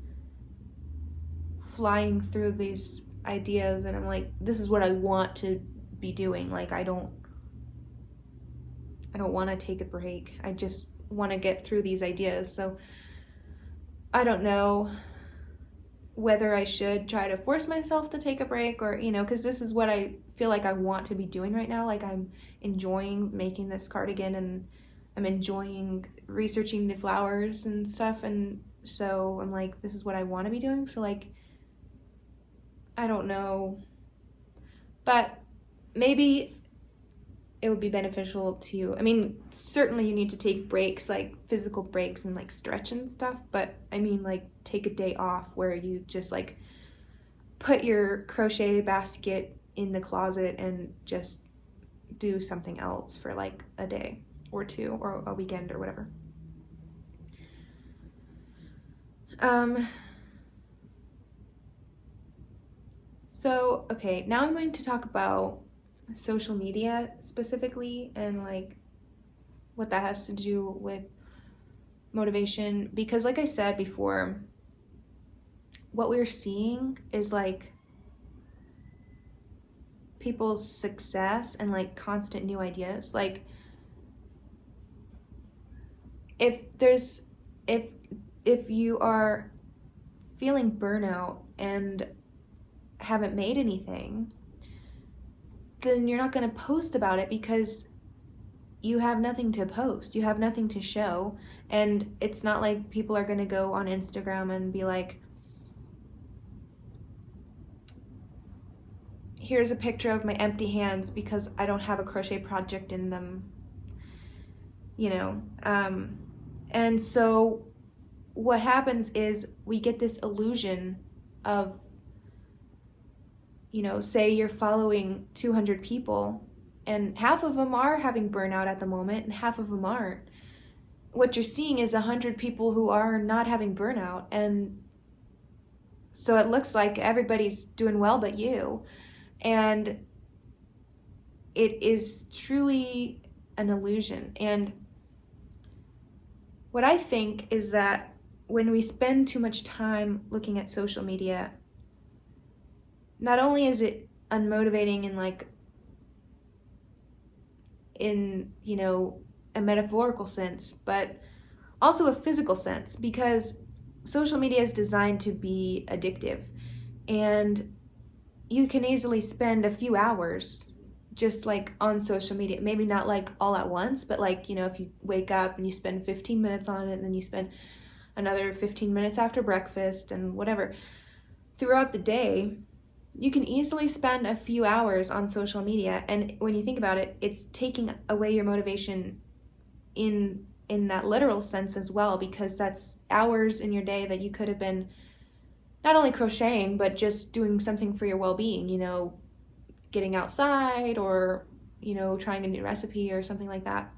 flying through these ideas, and I'm like, this is what I want to be doing. Like, I don't want to take a break. I just want to get through these ideas. So I don't know whether I should try to force myself to take a break, or, because this is what I feel like I want to be doing right now. Like, I'm enjoying making this cardigan, and I'm enjoying researching the flowers and stuff, and so I'm like, this is what I want to be doing. So, like, I don't know, but maybe it would be beneficial to, I mean, certainly you need to take breaks, like physical breaks and like stretch and stuff, but I mean, like, take a day off where you just like put your crochet basket in the closet and just do something else for like a day or two or a weekend or whatever. So, okay, now I'm going to talk about social media specifically, and like what that has to do with motivation, because like I said before, what we're seeing is like people's success and like constant new ideas. Like, if you are feeling burnout and haven't made anything, then you're not going to post about it, because you have nothing to post. You have nothing to show. And it's not like people are going to go on Instagram and be like, here's a picture of my empty hands because I don't have a crochet project in them, and so what happens is we get this illusion of, say you're following 200 people and half of them are having burnout at the moment and half of them aren't. What you're seeing is 100 people who are not having burnout, and so it looks like everybody's doing well but you. And it is truly an illusion. And what I think is that when we spend too much time looking at social media, not only is it unmotivating and like in, a metaphorical sense, but also a physical sense, because social media is designed to be addictive, and you can easily spend a few hours just like on social media. Maybe not like all at once, but like, if you wake up and you spend 15 minutes on it, and then you spend another 15 minutes after breakfast and whatever, throughout the day, you can easily spend a few hours on social media. And when you think about it, it's taking away your motivation in that literal sense as well, because that's hours in your day that you could have been not only crocheting, but just doing something for your well-being, getting outside, or, trying a new recipe or something like that,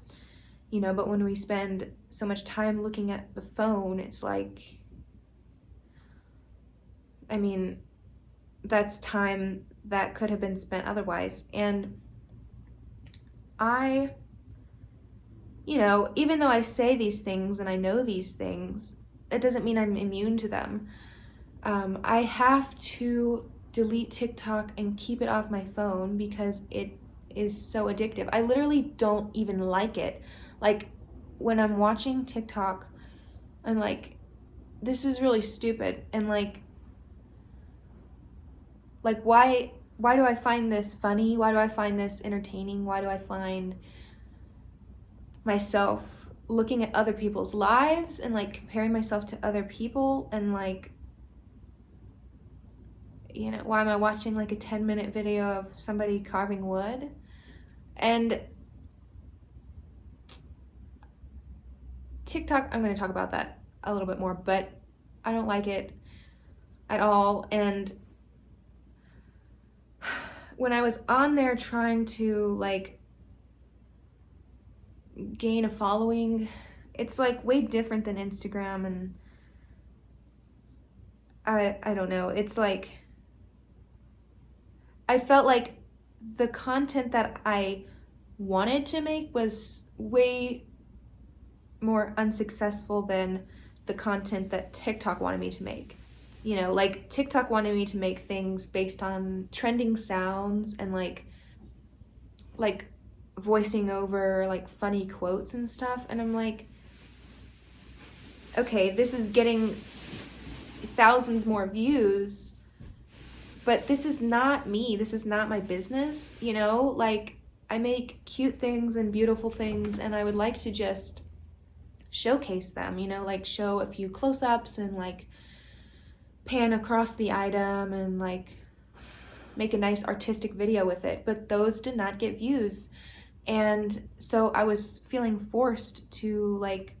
but when we spend so much time looking at the phone, it's like, I mean, that's time that could have been spent otherwise. And I, even though I say these things and I know these things, it doesn't mean I'm immune to them. I have to delete TikTok and keep it off my phone because it is so addictive. I literally don't even like it. Like, when I'm watching TikTok, I'm like, this is really stupid. And like why do I find this funny? Why do I find this entertaining? Why do I find myself looking at other people's lives and like comparing myself to other people, and like, why am I watching like a 10-minute video of somebody carving wood? And TikTok, I'm going to talk about that a little bit more, but I don't like it at all. And when I was on there trying to like gain a following, it's like way different than Instagram, and I don't know. It's like, I felt like the content that I wanted to make was way more unsuccessful than the content that TikTok wanted me to make. You know, like TikTok wanted me to make things based on trending sounds and like voicing over like funny quotes and stuff. And I'm like, okay, this is getting thousands more views, but this is not me. This is not my business, you know? Like, I make cute things and beautiful things, and I would like to just showcase them, you know, like show a few close-ups and like pan across the item and like make a nice artistic video with it. But those did not get views. And so I was feeling forced to like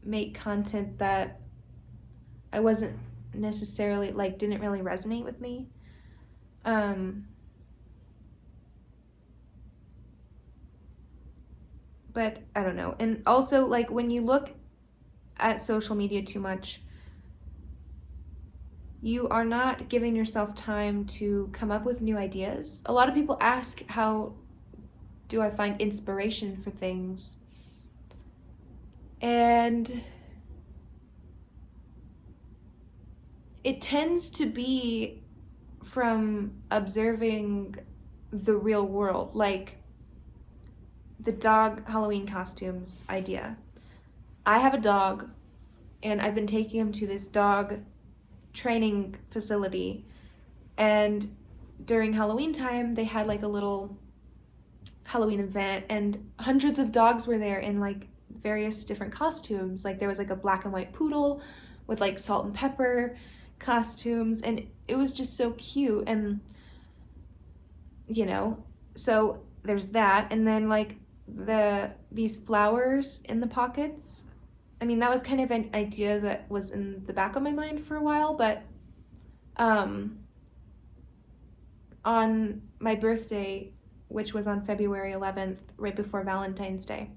make content that I wasn't necessarily like didn't really resonate with me. But I don't know. And also, like, when you look at social media too much, you are not giving yourself time to come up with new ideas. A lot of people ask, how do I find inspiration for things? And it tends to be from observing the real world, like the dog Halloween costumes idea. I have a dog, and I've been taking him to this dog training facility, and during Halloween time they had like a little Halloween event, and hundreds of dogs were there in like various different costumes. Like there was like a black and white poodle with like salt and pepper costumes, and it was just so cute. And you know, so there's that. And then like these flowers in the pockets, I mean, that was kind of an idea that was in the back of my mind for a while, but on my birthday, which was on February 11th, right before Valentine's Day,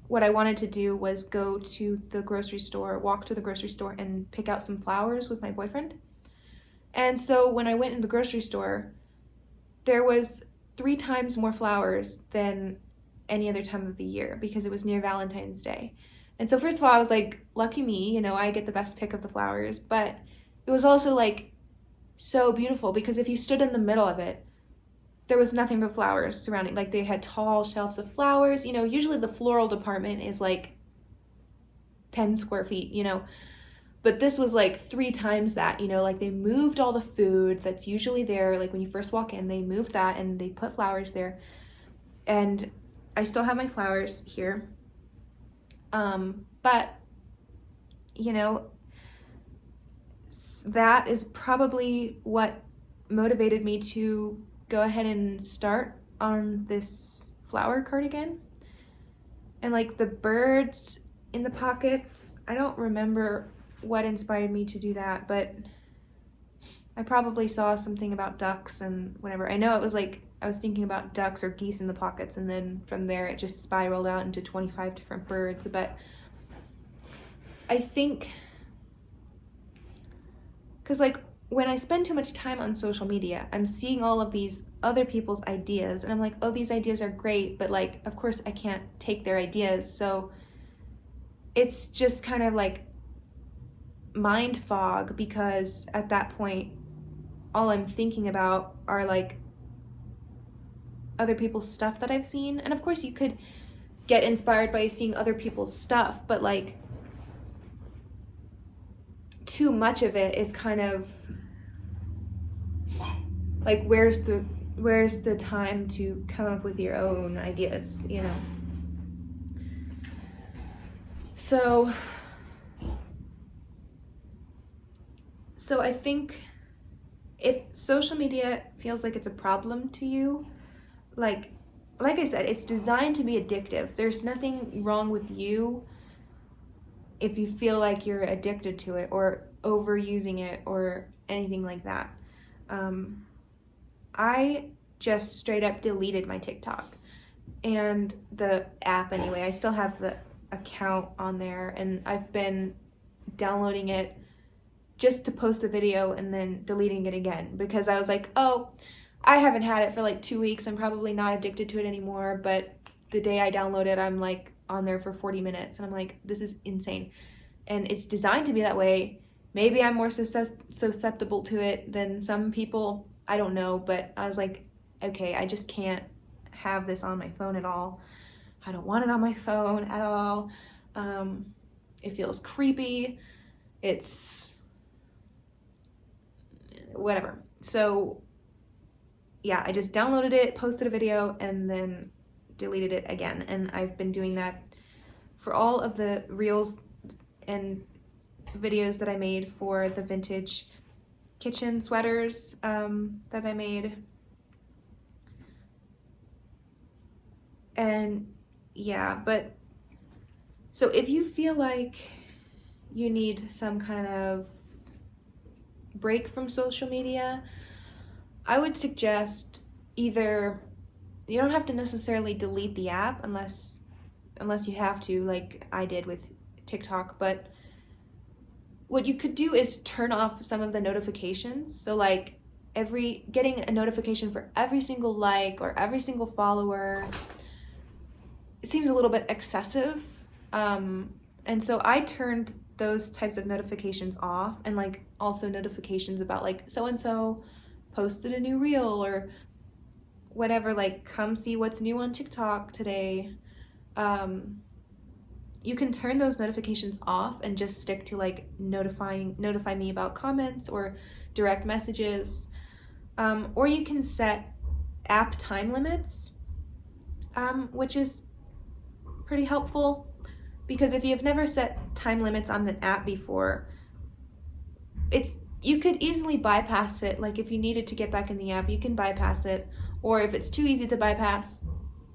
what I wanted to do was go to the grocery store, walk to the grocery store and pick out some flowers with my boyfriend. And so when I went in the grocery store, there was 3 times more flowers than any other time of the year because it was near Valentine's Day. And so first of all, I was like, lucky me, you know, I get the best pick of the flowers. But it was also like so beautiful because if you stood in the middle of it, there was nothing but flowers surrounding. Like they had tall shelves of flowers. You know, usually the floral department is like 10 square feet, you know. But this was like 3 times that, you know, like they moved all the food that's usually there. Like when you first walk in, they moved that and they put flowers there. And I still have my flowers here. But, you know, that is probably what motivated me to go ahead and start on this flower cardigan. And like the birds in the pockets, I don't remember what inspired me to do that, but I probably saw something about ducks and whatever. I know it was like I was thinking about ducks or geese in the pockets, and then from there it just spiraled out into 25 different birds. But I think because like when I spend too much time on social media, I'm seeing all of these other people's ideas, and I'm like, oh, these ideas are great, but like of course I can't take their ideas. So it's just kind of like mind fog, because at that point all I'm thinking about are like other people's stuff that I've seen. And of course you could get inspired by seeing other people's stuff, but like too much of it is kind of like where's the time to come up with your own ideas, you know? So I think if social media feels like it's a problem to you, like I said, it's designed to be addictive. There's nothing wrong with you if you feel like you're addicted to it or overusing it or anything like that. I just straight up deleted my TikTok and the app anyway. I still have the account on there, and I've been downloading it just to post the video and then deleting it again because I was like, oh, I haven't had it for like 2 weeks. I'm probably not addicted to it anymore. But the day I download it, I'm like on there for 40 minutes and I'm like, this is insane. and it's designed to be that way. Maybe I'm more susceptible to it than some people. I don't know, but I was like, okay, I just can't have this on my phone at all. I don't want it on my phone at all. It feels creepy. It's whatever. So yeah, I just downloaded it, posted a video, and then deleted it again. And I've been doing that for all of the reels and videos that I made for the vintage kitchen sweaters that I made. And yeah, but so if you feel like you need some kind of break from social media, I would suggest either, you don't have to necessarily delete the app unless you have to, like I did with TikTok, but what you could do is turn off some of the notifications. So like getting a notification for every single like or every single follower, it seems a little bit excessive. And so I turned those types of notifications off, and like also notifications about like so-and-so posted a new reel or whatever, like come see what's new on TikTok today. You can turn those notifications off and just stick to like notify me about comments or direct messages. Or you can set app time limits, which is pretty helpful, because if you've never set time limits on an app before, you could easily bypass it. Like if you needed to get back in the app, you can bypass it. Or if it's too easy to bypass,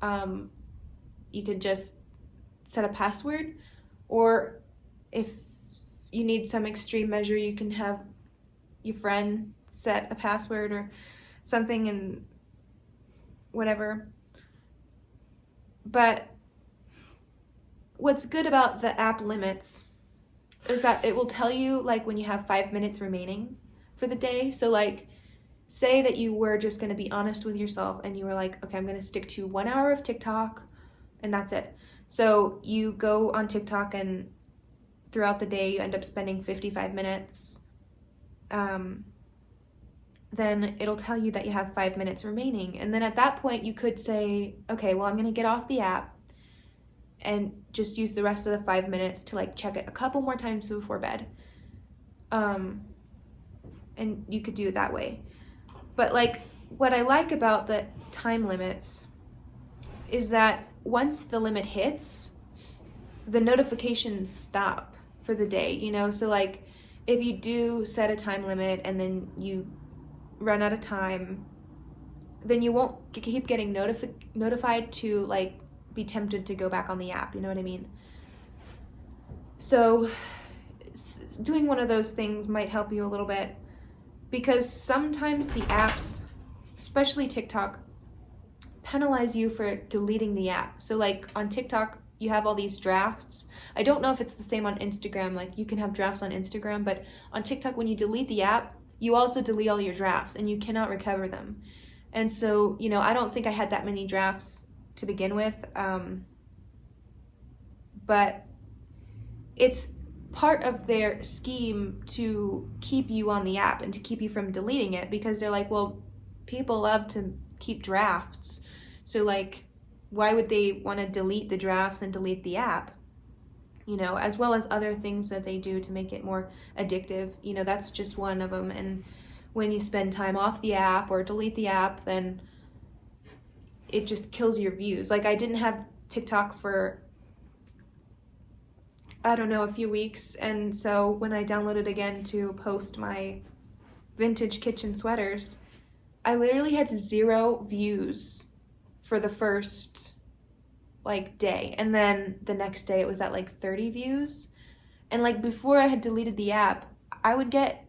you could just set a password. Or if you need some extreme measure, you can have your friend set a password or something and whatever. But what's good about the app limits is that it will tell you like when you have 5 minutes remaining for the day. So like say that you were just going to be honest with yourself and you were like, okay, I'm going to stick to 1 hour of TikTok and that's it. So you go on TikTok and throughout the day you end up spending 55 minutes. Then it'll tell you that you have 5 minutes remaining. And then at that point you could say, okay, well, I'm going to get off the app and just use the rest of the 5 minutes to like check it a couple more times before bed. And you could do it that way. But like what I like about the time limits is that once the limit hits, the notifications stop for the day, you know? So like if you do set a time limit and then you run out of time, then you won't keep getting notified to like be tempted to go back on the app, you know what I mean? So doing one of those things might help you a little bit, because sometimes the apps, especially TikTok, penalize you for deleting the app. So like on TikTok, you have all these drafts. I don't know if it's the same on Instagram, like you can have drafts on Instagram, but on TikTok, when you delete the app, you also delete all your drafts and you cannot recover them. And so, you know, I don't think I had that many drafts to begin with, but it's part of their scheme to keep you on the app and to keep you from deleting it, because they're like, well, people love to keep drafts, so like why would they want to delete the drafts and delete the app, you know, as well as other things that they do to make it more addictive. You know, that's just one of them. And when you spend time off the app or delete the app, then it just kills your views. Like I didn't have TikTok for, I don't know, a few weeks. And so when I downloaded again to post my vintage kitchen sweaters, I literally had 0 views for the first like day. And then the next day it was at like 30 views. And like before I had deleted the app, I would get,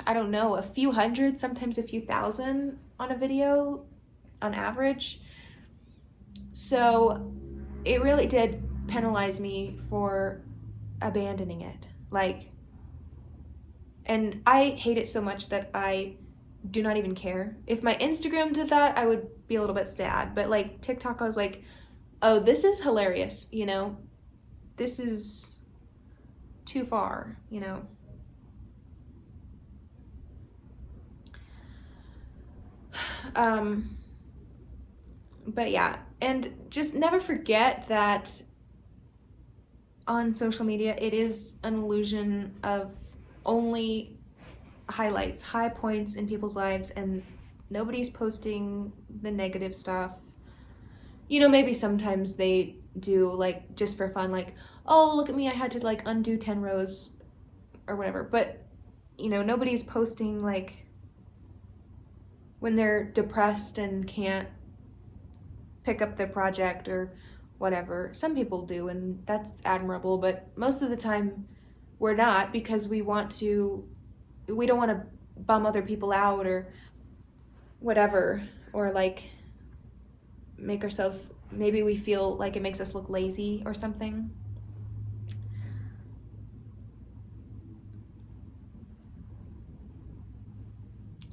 I don't know, a few hundred, sometimes a few thousand on a video on average. So it really did penalize me for abandoning it. Like, and I hate it so much that I do not even care. If my Instagram did that, I would be a little bit sad. But like TikTok, I was like, oh, this is hilarious, you know? This is too far, you know. But yeah, and just never forget that on social media, it is an illusion of only highlights, high points in people's lives, and nobody's posting the negative stuff. You know, maybe sometimes they do, like, just for fun, like, oh, look at me, I had to, like, undo 10 rows or whatever. But, you know, nobody's posting, like, when they're depressed and can't pick up their project or whatever. Some people do, and that's admirable, but most of the time we're not, because we don't want to bum other people out or whatever, or like make ourselves, maybe we feel like it makes us look lazy or something.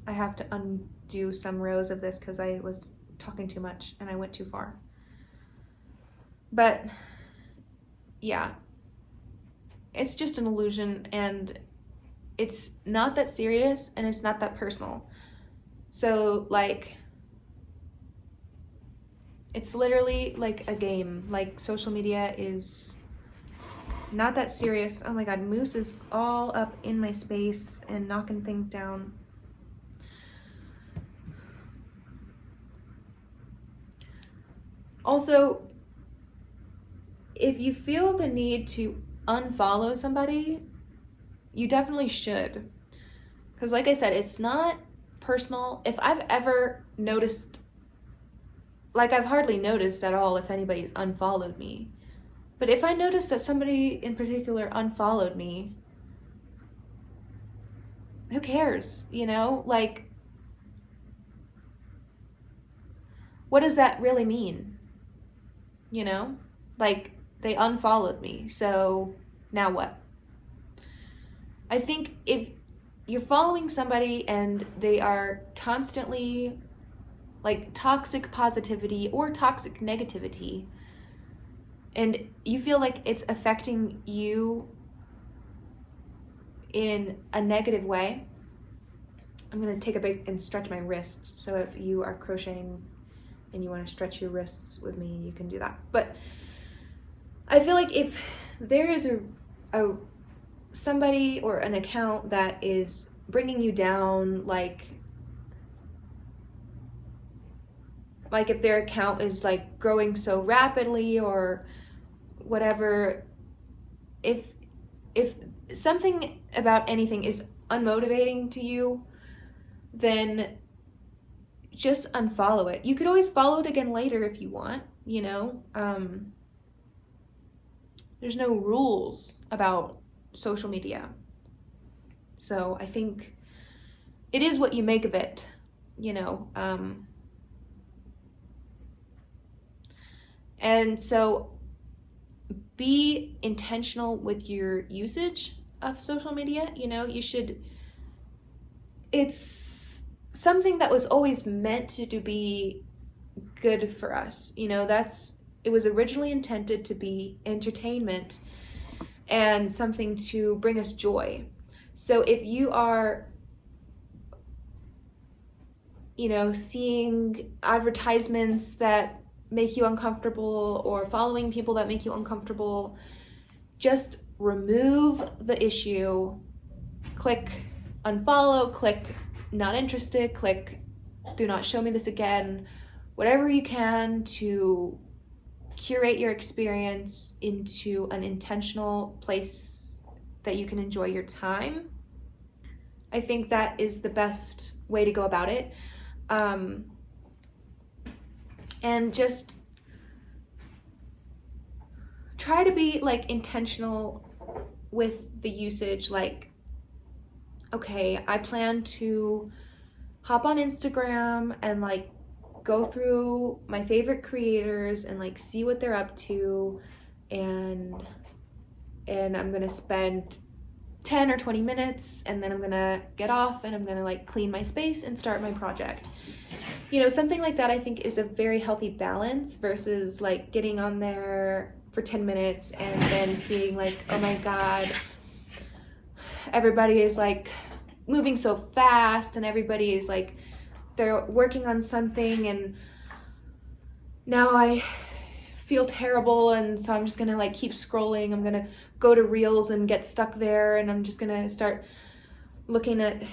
I have to undo some rows of this because I was talking too much and I went too far. But yeah, it's just an illusion, and it's not that serious and it's not that personal. So like, it's literally like a game. Like, social media is not that serious. Oh my god, Moose is all up in my space and knocking things down. Also, if you feel the need to unfollow somebody, you definitely should. Because like I said, it's not personal. If I've ever noticed, like, I've hardly noticed at all if anybody's unfollowed me. But if I notice that somebody in particular unfollowed me, who cares, you know? Like, what does that really mean? You know? Like, they unfollowed me, so now what? I think if you're following somebody and they are constantly like toxic positivity or toxic negativity, and you feel like it's affecting you in a negative way, I'm going to take a break and stretch my wrists. So if you are crocheting and you want to stretch your wrists with me, you can do that. But I feel like if there is a somebody or an account that is bringing you down, like if their account is like growing so rapidly or whatever, if something about anything is unmotivating to you, then just unfollow it. You could always follow it again later if you want, you know. There's no rules about social media. So I think it is what you make of it, you know. And so be intentional with your usage of social media. You know, it's something that was always meant to be good for us. You know, it was originally intended to be entertainment and something to bring us joy. So if you are, you know, seeing advertisements that make you uncomfortable or following people that make you uncomfortable, just remove the issue. Click unfollow, click not interested, click do not show me this again. Whatever you can to curate your experience into an intentional place that you can enjoy your time. I think that is the best way to go about it. And just try to be like intentional with the usage. Like, okay, I plan to hop on Instagram and like go through my favorite creators and like see what they're up to, and I'm gonna spend 10 or 20 minutes, and then I'm gonna get off and I'm gonna like clean my space and start my project. You know, something like that I think is a very healthy balance versus like getting on there for 10 minutes and then seeing like, oh my god, everybody is like moving so fast and everybody is like, they're working on something, and now I feel terrible, and so I'm just gonna like keep scrolling. I'm gonna go to Reels and get stuck there, and I'm just gonna start looking at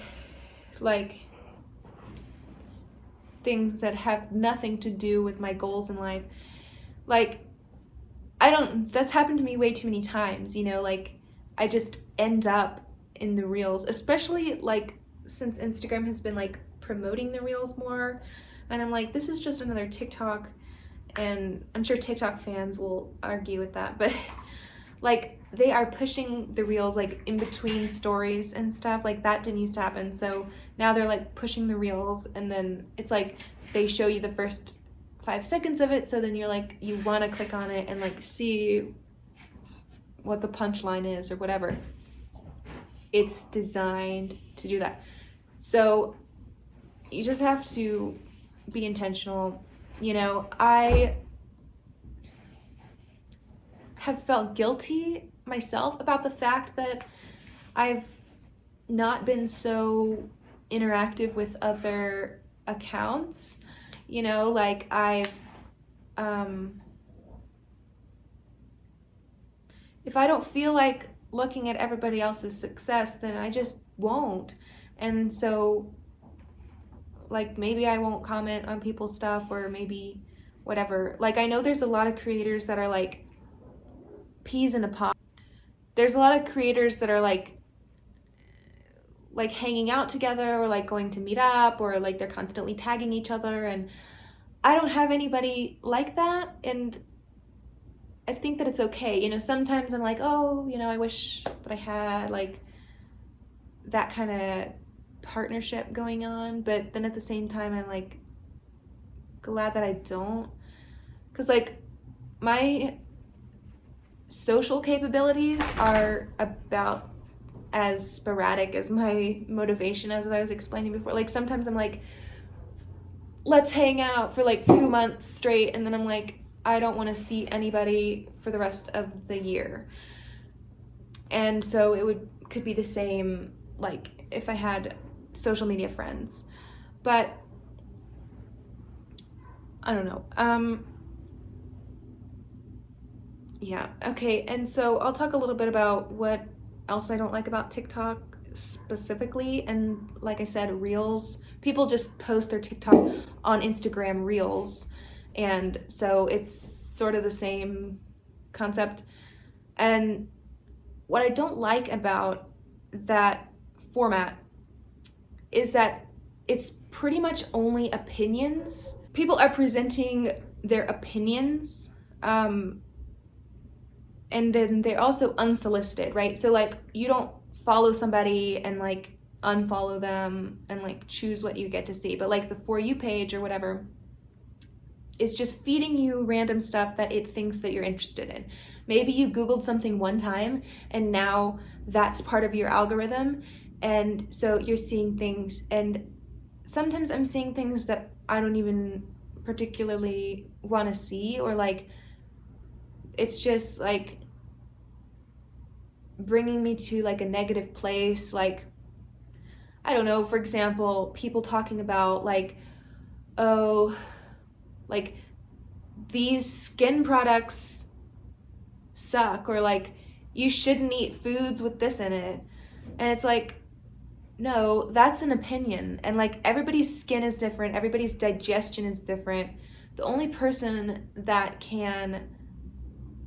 like things that have nothing to do with my goals in life. Like, that's happened to me way too many times, you know, like I just end up in the Reels, especially like since Instagram has been like promoting the Reels more, and I'm like, this is just another TikTok. And I'm sure TikTok fans will argue with that, but like they are pushing the Reels like in between stories and stuff. Like that didn't used to happen. So now they're like pushing the Reels, and then it's like they show you the first 5 seconds of it, so then you're like, you want to click on it and like see what the punchline is or whatever. It's designed to do that. So you just have to be intentional. You know, I have felt guilty myself about the fact that I've not been so interactive with other accounts. You know, like if I don't feel like looking at everybody else's success, then I just won't. And so like maybe I won't comment on people's stuff, or maybe whatever. Like I know there's a lot of creators that are like peas in a pod. There's a lot of creators that are like hanging out together, or like going to meet up, or like they're constantly tagging each other, and I don't have anybody like that, and I think that it's okay. You know, sometimes I'm like, oh, you know, I wish that I had like that kind of partnership going on, but then at the same time I'm like glad that I don't, because like my social capabilities are about as sporadic as my motivation, as I was explaining before. Like sometimes I'm like, let's hang out for like 2 months straight, and then I'm like, I don't want to see anybody for the rest of the year. And so it could be the same like if I had social media friends, but I don't know. Yeah, okay. And so I'll talk a little bit about what else I don't like about TikTok specifically. And like I said, Reels, people just post their TikTok on Instagram Reels, and so it's sort of the same concept. And what I don't like about that format is that it's pretty much only opinions. People are presenting their opinions, and then they're also unsolicited, right? So like you don't follow somebody and like unfollow them and like choose what you get to see, but like the For You page or whatever is just feeding you random stuff that it thinks that you're interested in. Maybe you Googled something one time and now that's part of your algorithm, and so you're seeing things, and sometimes I'm seeing things that I don't even particularly want to see, or like it's just like bringing me to like a negative place. Like, I don't know, for example, people talking about like, oh, like these skin products suck, or like you shouldn't eat foods with this in it. And it's like, no, that's an opinion. And like everybody's skin is different, everybody's digestion is different. The only person that can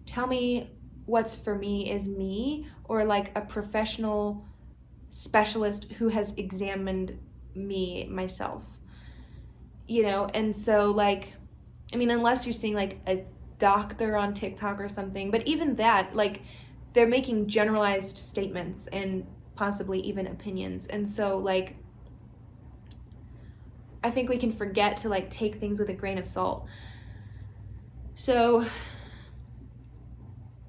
tell me what's for me is me, or like a professional specialist who has examined me myself, you know. And so like, I mean, unless you're seeing like a doctor on TikTok or something, but even that, like they're making generalized statements and possibly even opinions. And so like I think we can forget to like take things with a grain of salt. So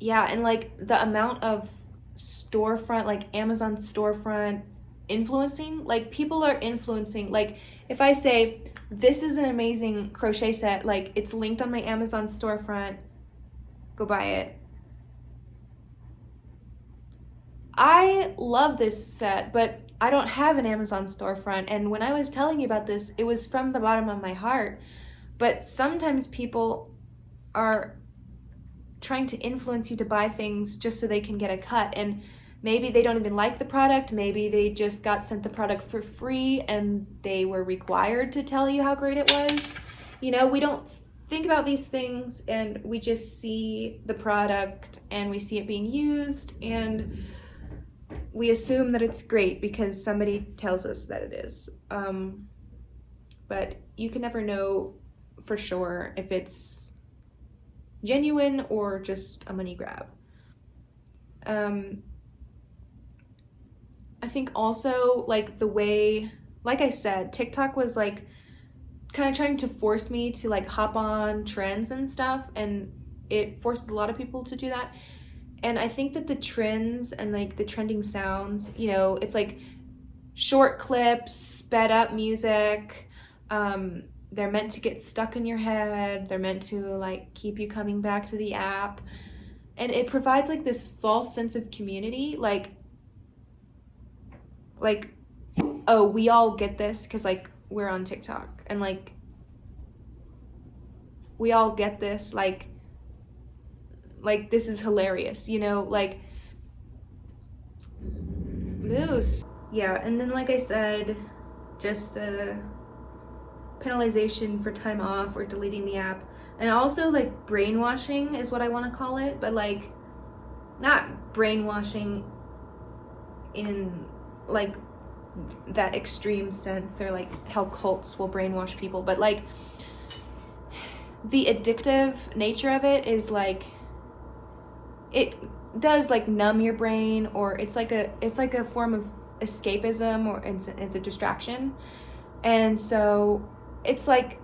yeah, and like the amount of storefront, like Amazon storefront influencing, like people are influencing. Like if I say, this is an amazing crochet set, like it's linked on my Amazon storefront, go buy it, I love this set, but I don't have an Amazon storefront. And when I was telling you about this, it was from the bottom of my heart. But sometimes people are trying to influence you to buy things just so they can get a cut. And maybe they don't even like the product. Maybe they just got sent the product for free and they were required to tell you how great it was. You know, we don't think about these things, and we just see the product and we see it being used and we assume that it's great because somebody tells us that it is. But you can never know for sure if it's genuine or just a money grab. I think also, like, the way, like I said, TikTok was like kind of trying to force me to like hop on trends and stuff, and it forces a lot of people to do that. And I think that the trends and like the trending sounds, you know, it's like short clips, sped up music. They're meant to get stuck in your head. They're meant to like keep you coming back to the app. And it provides like this false sense of community, like, oh, we all get this because like we're on TikTok, and like we all get this, like this is hilarious, you know, like moose. Yeah, and then like I said, just the penalization for time off or deleting the app, and also like brainwashing is what I want to call it, but like not brainwashing in like that extreme sense, or like how cults will brainwash people, but like the addictive nature of it is like it does like numb your brain, or it's like a form of escapism, or it's a distraction. And so it's like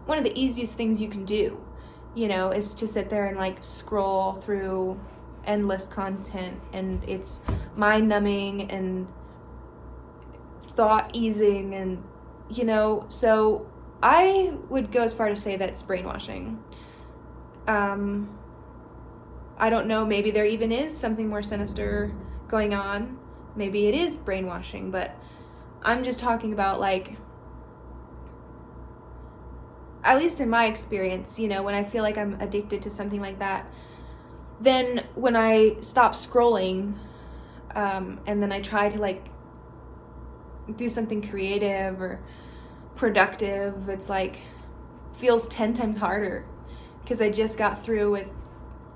one of the easiest things you can do, you know, is to sit there and like scroll through endless content, and it's mind numbing and thought easing, and you know, so I would go as far to say that it's brainwashing. I don't know, maybe there even is something more sinister going on. Maybe it is brainwashing, but I'm just talking about like, at least in my experience, you know, when I feel like I'm addicted to something like that, then when I stop scrolling, and then I try to like do something creative or productive, it's like feels 10 times harder because I just got through with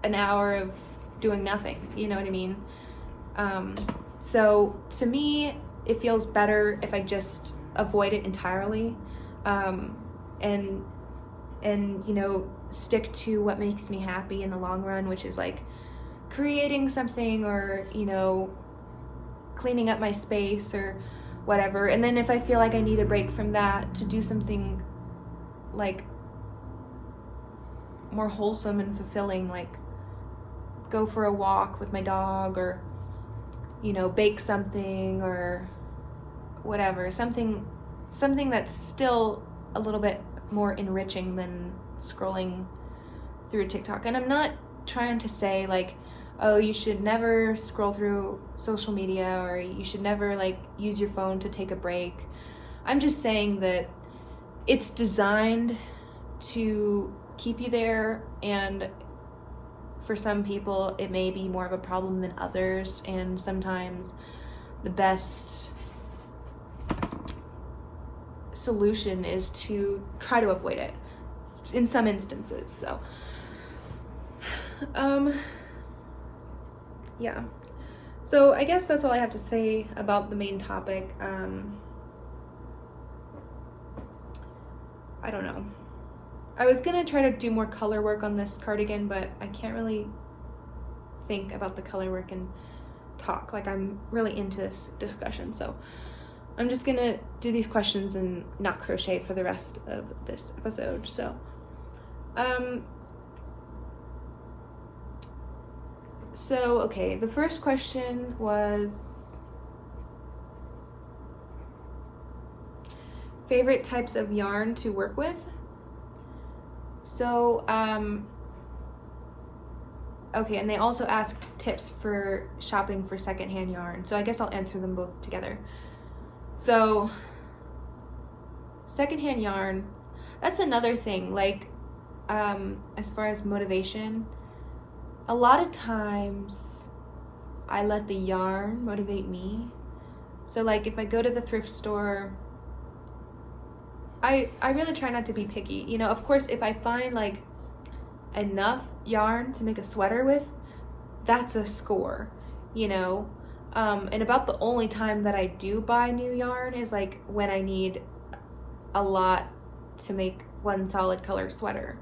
an hour of doing nothing, you know what I mean? So to me, it feels better if I just avoid it entirely, and you know, stick to what makes me happy in the long run, which is like creating something, or you know, cleaning up my space or whatever. And then if I feel like I need a break from that to do something like more wholesome and fulfilling, like go for a walk with my dog, or you know, bake something or whatever, something that's still a little bit more enriching than scrolling through TikTok. And I'm not trying to say like, oh, you should never scroll through social media, or you should never like use your phone to take a break. I'm just saying that it's designed to keep you there, and for some people it may be more of a problem than others, and sometimes the best solution is to try to avoid it in some instances. So yeah, so I guess that's all I have to say about the main topic. I don't know, I was gonna try to do more color work on this cardigan, but I can't really think about the color work and talk like I'm really into this discussion, so I'm just gonna do these questions and not crochet for the rest of this episode. So okay, the first question was favorite types of yarn to work with. So Okay, and they also asked tips for shopping for secondhand yarn. So I guess I'll answer them both together. So secondhand yarn, that's another thing. Like, as far as motivation, a lot of times I let the yarn motivate me. So like if I go to the thrift store, I really try not to be picky. You know, of course, if I find like enough yarn to make a sweater with, that's a score, you know. And about the only time that I do buy new yarn is like when I need a lot to make one solid color sweater.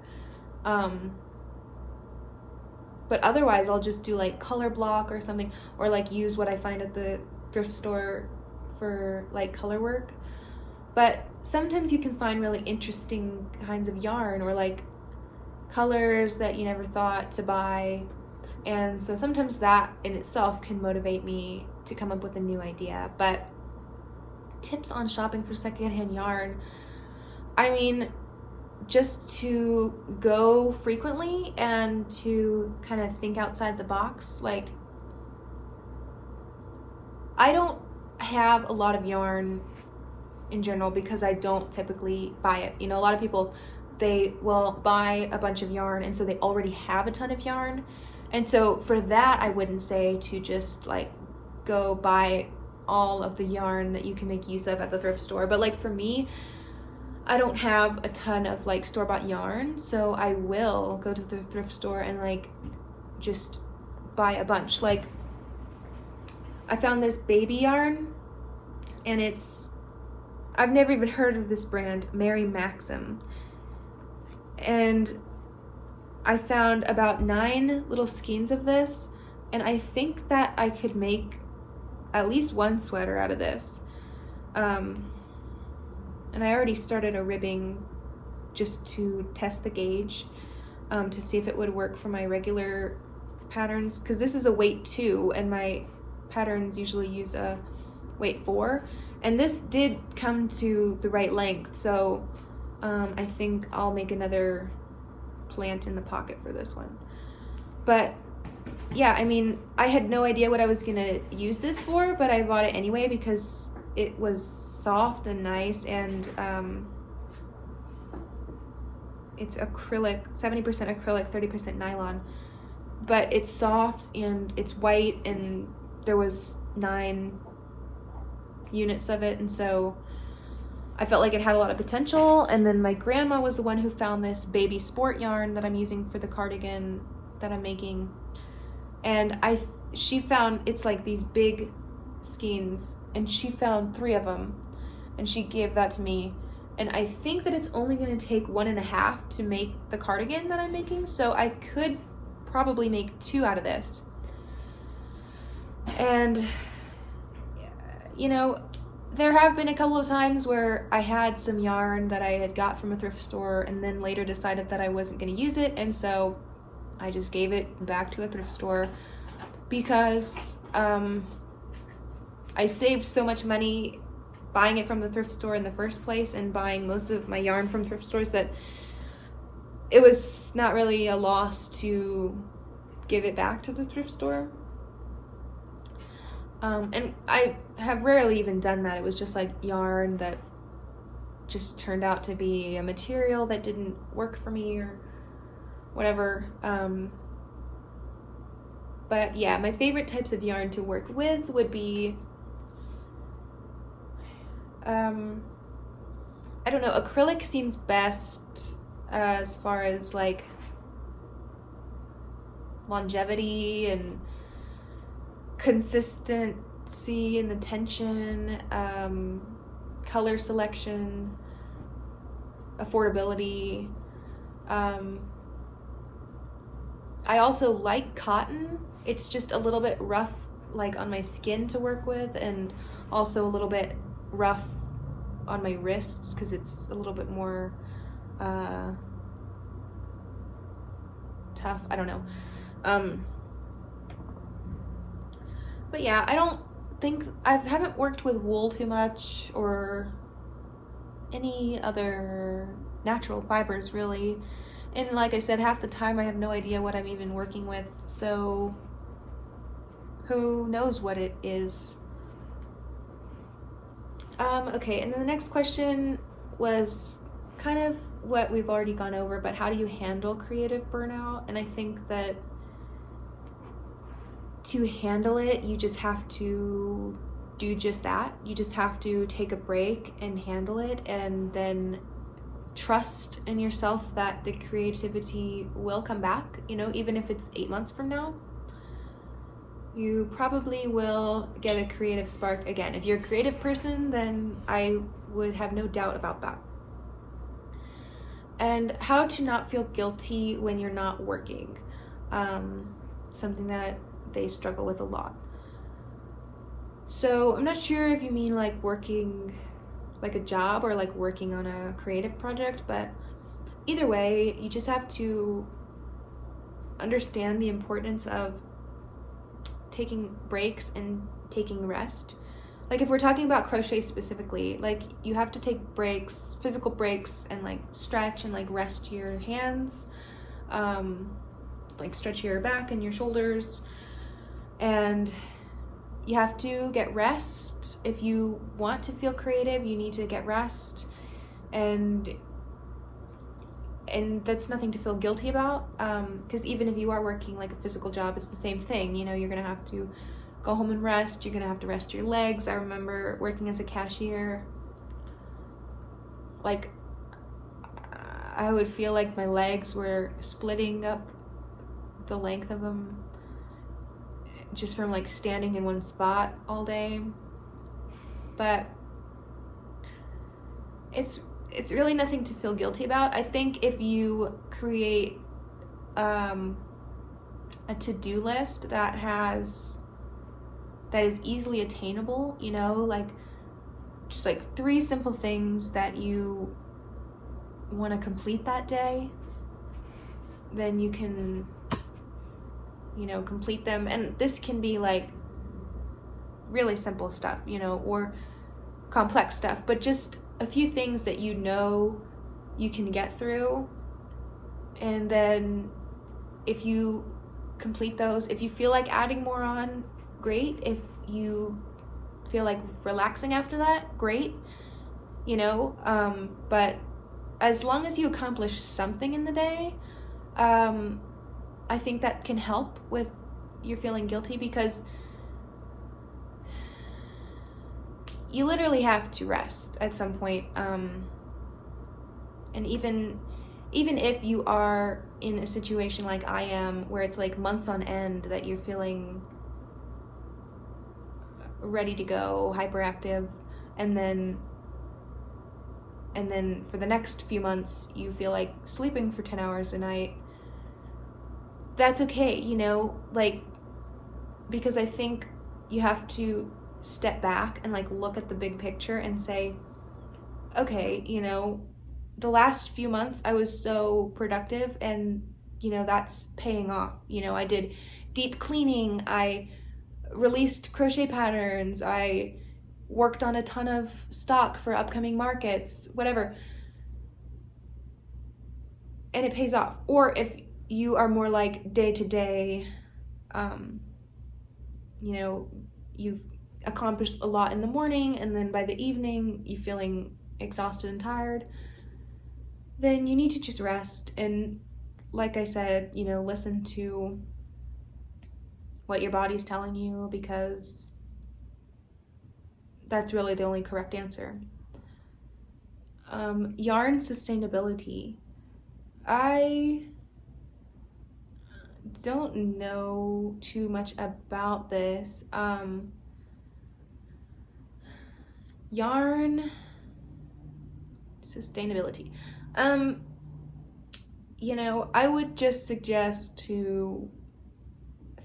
But otherwise I'll just do like color block or something, or like use what I find at the thrift store for like color work. But sometimes you can find really interesting kinds of yarn or like colors that you never thought to buy. And so sometimes that in itself can motivate me to come up with a new idea. But tips on shopping for secondhand yarn, I mean, just to go frequently and to kind of think outside the box. Like, I don't have a lot of yarn in general because I don't typically buy it. You know, a lot of people, they will buy a bunch of yarn and so they already have a ton of yarn. And so for that, I wouldn't say to just like go buy all of the yarn that you can make use of at the thrift store. But like for me, I don't have a ton of like store-bought yarn, so I will go to the thrift store and like just buy a bunch. Like I found this baby yarn, and I've never even heard of this brand, Mary Maxim. And I found about 9 little skeins of this, and I think that I could make at least one sweater out of this. And I already started a ribbing just to test the gauge, to see if it would work for my regular patterns, because this is a weight 2 and my patterns usually use a weight 4, and this did come to the right length. So I think I'll make another plant in the pocket for this one. But yeah, I mean, I had no idea what I was gonna use this for, but I bought it anyway because it was soft and nice, and it's acrylic, 70% acrylic, 30% nylon, but it's soft and it's white, and there was 9 units of it, and so I felt like it had a lot of potential. And then my grandma was the one who found this baby sport yarn that I'm using for the cardigan that I'm making, and she found, it's like these big skeins, and she found 3 of them, and she gave that to me. And I think that it's only going to take 1.5 to make the cardigan that I'm making, so I could probably make 2 out of this. And you know, there have been a couple of times where I had some yarn that I had got from a thrift store and then later decided that I wasn't going to use it, and so I just gave it back to a thrift store because I saved so much money buying it from the thrift store in the first place and buying most of my yarn from thrift stores that it was not really a loss to give it back to the thrift store. And I have rarely even done that. It was just like yarn that just turned out to be a material that didn't work for me or whatever. But yeah, my favorite types of yarn to work with would be, I don't know, acrylic seems best as far as like longevity and consistency in the tension, color selection, affordability. I also like cotton. It's just a little bit rough like on my skin to work with, and also a little bit rough on my wrists because it's a little bit more tough. I don't know. But yeah, I don't think, I haven't worked with wool too much or any other natural fibers really, And like I said, half the time I have no idea what I'm even working with, so who knows what it is. Okay, and then the next question was kind of what we've already gone over, but how do you handle creative burnout? And I think that to handle it, you just have to do just that. You just have to take a break and handle it, and then trust in yourself that the creativity will come back. Even if it's 8 months from now, you probably will get a creative spark again. If you're a creative person, then I would have no doubt about that. And how to not feel guilty when you're not working. Something that they struggle with a lot. So I'm not sure if you mean like working like a job or like working on a creative project, but either way, you just have to understand the importance of taking breaks and taking rest. Like if we're talking about crochet specifically, like you have to take breaks, physical breaks, and like stretch and like rest your hands, like stretch your back and your shoulders, and you have to get rest. If you want to feel creative, you need to get rest, and that's nothing to feel guilty about, because even if you are working like a physical job, it's the same thing. You're gonna have to go home and rest. You're gonna have to rest your legs. I remember working as a cashier, like I would feel like my legs were splitting up the length of them just from like standing in one spot all day. But it's really nothing to feel guilty about. I think if you create a to-do list that is easily attainable, like just like 3 simple things that you want to complete that day, then you can complete them. And this can be like really simple stuff, or complex stuff, but just a few things that you can get through. And then if you complete those, if you feel like adding more on, great. If you feel like relaxing after that, great. But as long as you accomplish something in the day, I think that can help with your feeling guilty, because you literally have to rest at some point. And even if you are in a situation like I am, where it's like months on end that you're feeling ready to go, hyperactive, and then for the next few months you feel like sleeping for 10 hours a night, that's okay, like, because I think you have to step back and like look at the big picture and say, okay, the last few months I was so productive, and that's paying off. I did deep cleaning, I released crochet patterns, I worked on a ton of stock for upcoming markets, whatever, and it pays off. Or if you are more like day to day, you've accomplished a lot in the morning, and then by the evening you're feeling exhausted and tired, then you need to just rest. And like I said, listen to what your body's telling you, because that's really the only correct answer. Yarn sustainability. I don't know too much about this. Yarn sustainability. I would just suggest to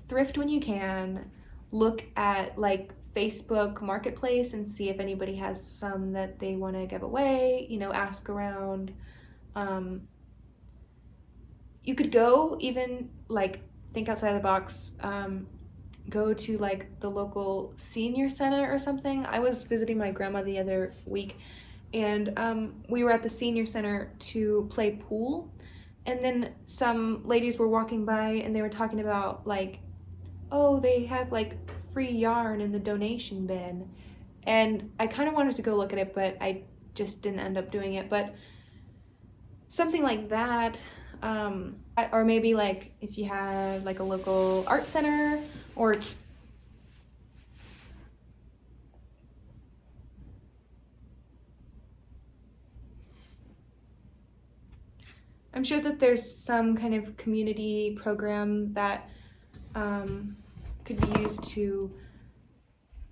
thrift when you can. Look at like Facebook Marketplace and see if anybody has some that they want to give away. Ask around. You could go even like think outside the box. Go to like the local senior center or something. I was visiting my grandma the other week, and we were at the senior center to play pool. And then some ladies were walking by and they were talking about like, oh, they have like free yarn in the donation bin. And I kind of wanted to go look at it, but I just didn't end up doing it. But something like that, or maybe like if you have like a local art center, or it's I'm sure that there's some kind of community program that could be used to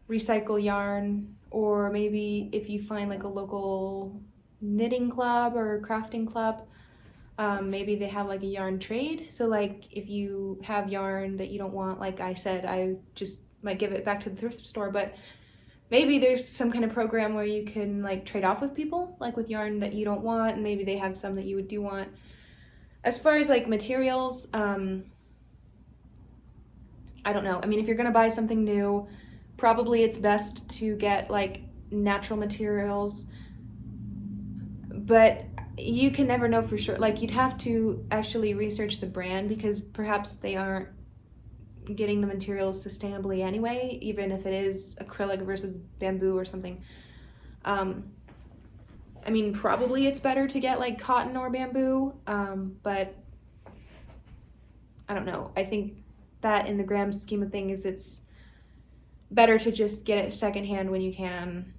recycle yarn, or maybe if you find like a local knitting club or crafting club, maybe they have like a yarn trade. So like if you have yarn that you don't want, like I said, I just might give it back to the thrift store, but maybe there's some kind of program where you can like trade off with people, like with yarn that you don't want, and maybe they have some that you do want. As far as like materials, I don't know. I mean, if you're gonna buy something new, probably it's best to get like natural materials, but you can never know for sure. Like you'd have to actually research the brand, because perhaps they aren't getting the materials sustainably anyway, even if it is acrylic versus bamboo or something. I mean, probably it's better to get like cotton or bamboo, but I don't know. I think that in the grand scheme of things, it's better to just get it secondhand when you can,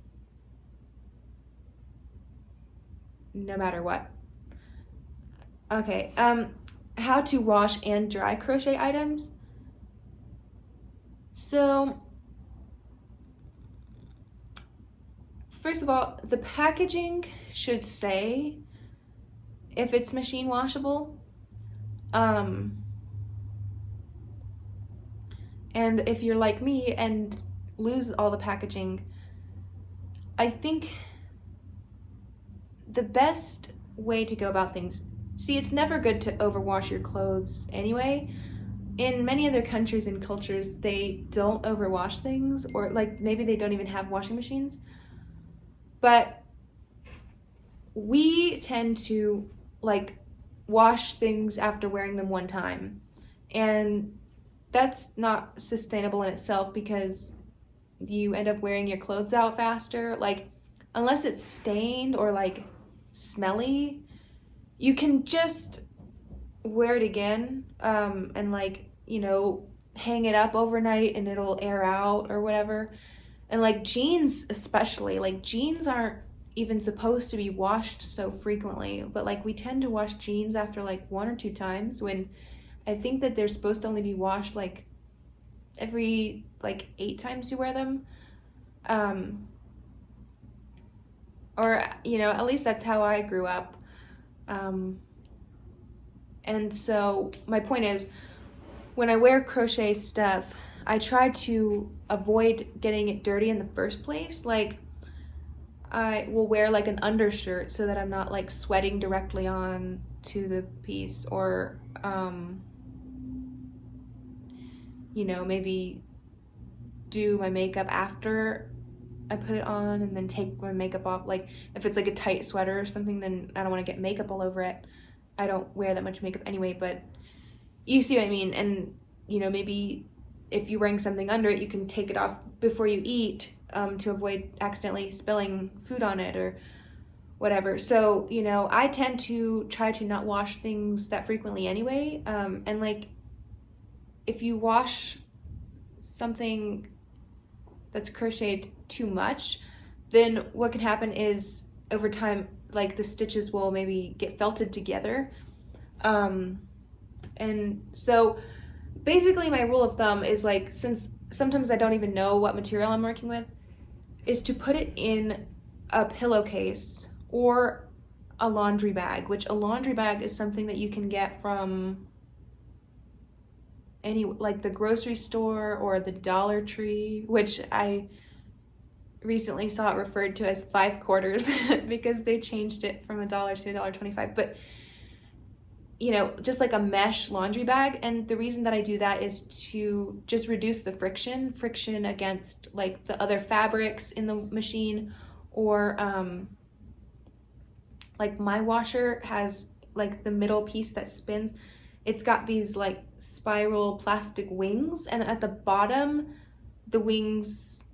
no matter what. Okay, how to wash and dry crochet items. So, first of all, the packaging should say if it's machine washable. And if you're like me and lose all the packaging, I think the best way to go about things, see, it's never good to overwash your clothes anyway. In many other countries and cultures, they don't overwash things, or like maybe they don't even have washing machines. But we tend to like wash things after wearing them one time. And that's not sustainable in itself, because you end up wearing your clothes out faster. Like, unless it's stained or like smelly, you can just wear it again, and like, you know, hang it up overnight and it'll air out or whatever. And like jeans especially, like jeans aren't even supposed to be washed so frequently, but like we tend to wash jeans after like 1 or 2 times, when I think that they're supposed to only be washed like every like 8 times you wear them. Or, you know, at least that's how I grew up. And so my point is, when I wear crochet stuff, I try to avoid getting it dirty in the first place. Like, I will wear like an undershirt so that I'm not like sweating directly on to the piece, or you know, maybe do my makeup after I put it on, and then take my makeup off. Like if it's like a tight sweater or something, then I don't want to get makeup all over it. I don't wear that much makeup anyway, but you see what I mean. And you know, maybe if you're wearing something under it, you can take it off before you eat, to avoid accidentally spilling food on it or whatever. So, you know, I tend to try to not wash things that frequently anyway. And like, if you wash something that's crocheted too much, then what can happen is over time, like the stitches will maybe get felted together. And so basically my rule of thumb is like, since sometimes I don't even know what material I'm working with, is to put it in a pillowcase or a laundry bag, which a laundry bag is something that you can get from any, like the grocery store or the Dollar Tree, which I recently saw it referred to as 5 quarters because they changed it from $1 to $1.25. But you know, just like a mesh laundry bag. And the reason that I do that is to just reduce the friction against like the other fabrics in the machine, or like my washer has like the middle piece that spins, it's got these like spiral plastic wings, and at the bottom the wings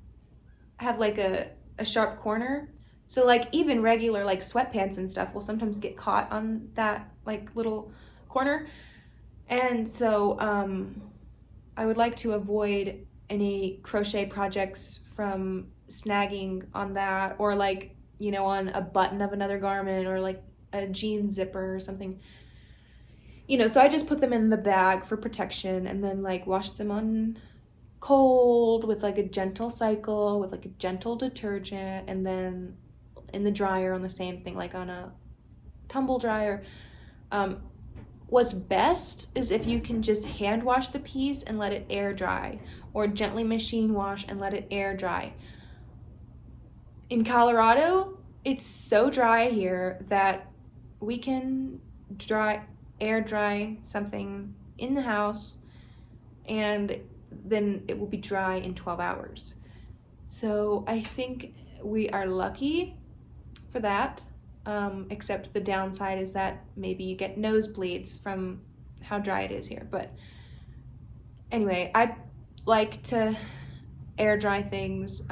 have like a sharp corner. So like even regular like sweatpants and stuff will sometimes get caught on that like little corner. And so I would like to avoid any crochet projects from snagging on that, or like, you know, on a button of another garment, or like a jean zipper or something. You know, so I just put them in the bag for protection, and then like wash them on cold with like a gentle cycle with like a gentle detergent, and then in the dryer on the same thing, like on a tumble dryer. What's best is if you can just hand wash the piece and let it air dry, or gently machine wash and let it air dry. In Colorado, it's so dry here that we can air dry something in the house, and then it will be dry in 12 hours. So I think we are lucky for that, except the downside is that maybe you get nosebleeds from how dry it is here. But anyway, I like to air dry things,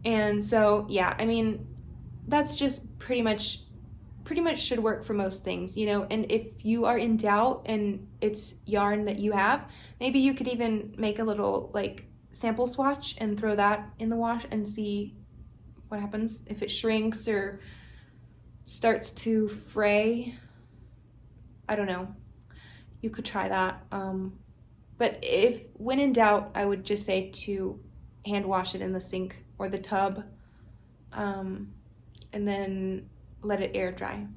and so yeah, I mean, that's just pretty much should work for most things, you know. And if you are in doubt and it's yarn that you have, maybe you could even make a little like sample swatch and throw that in the wash and see what happens, if it shrinks or starts to fray. I don't know, you could try that. But if when in doubt, I would just say to hand wash it in the sink or the tub, and then let it air dry.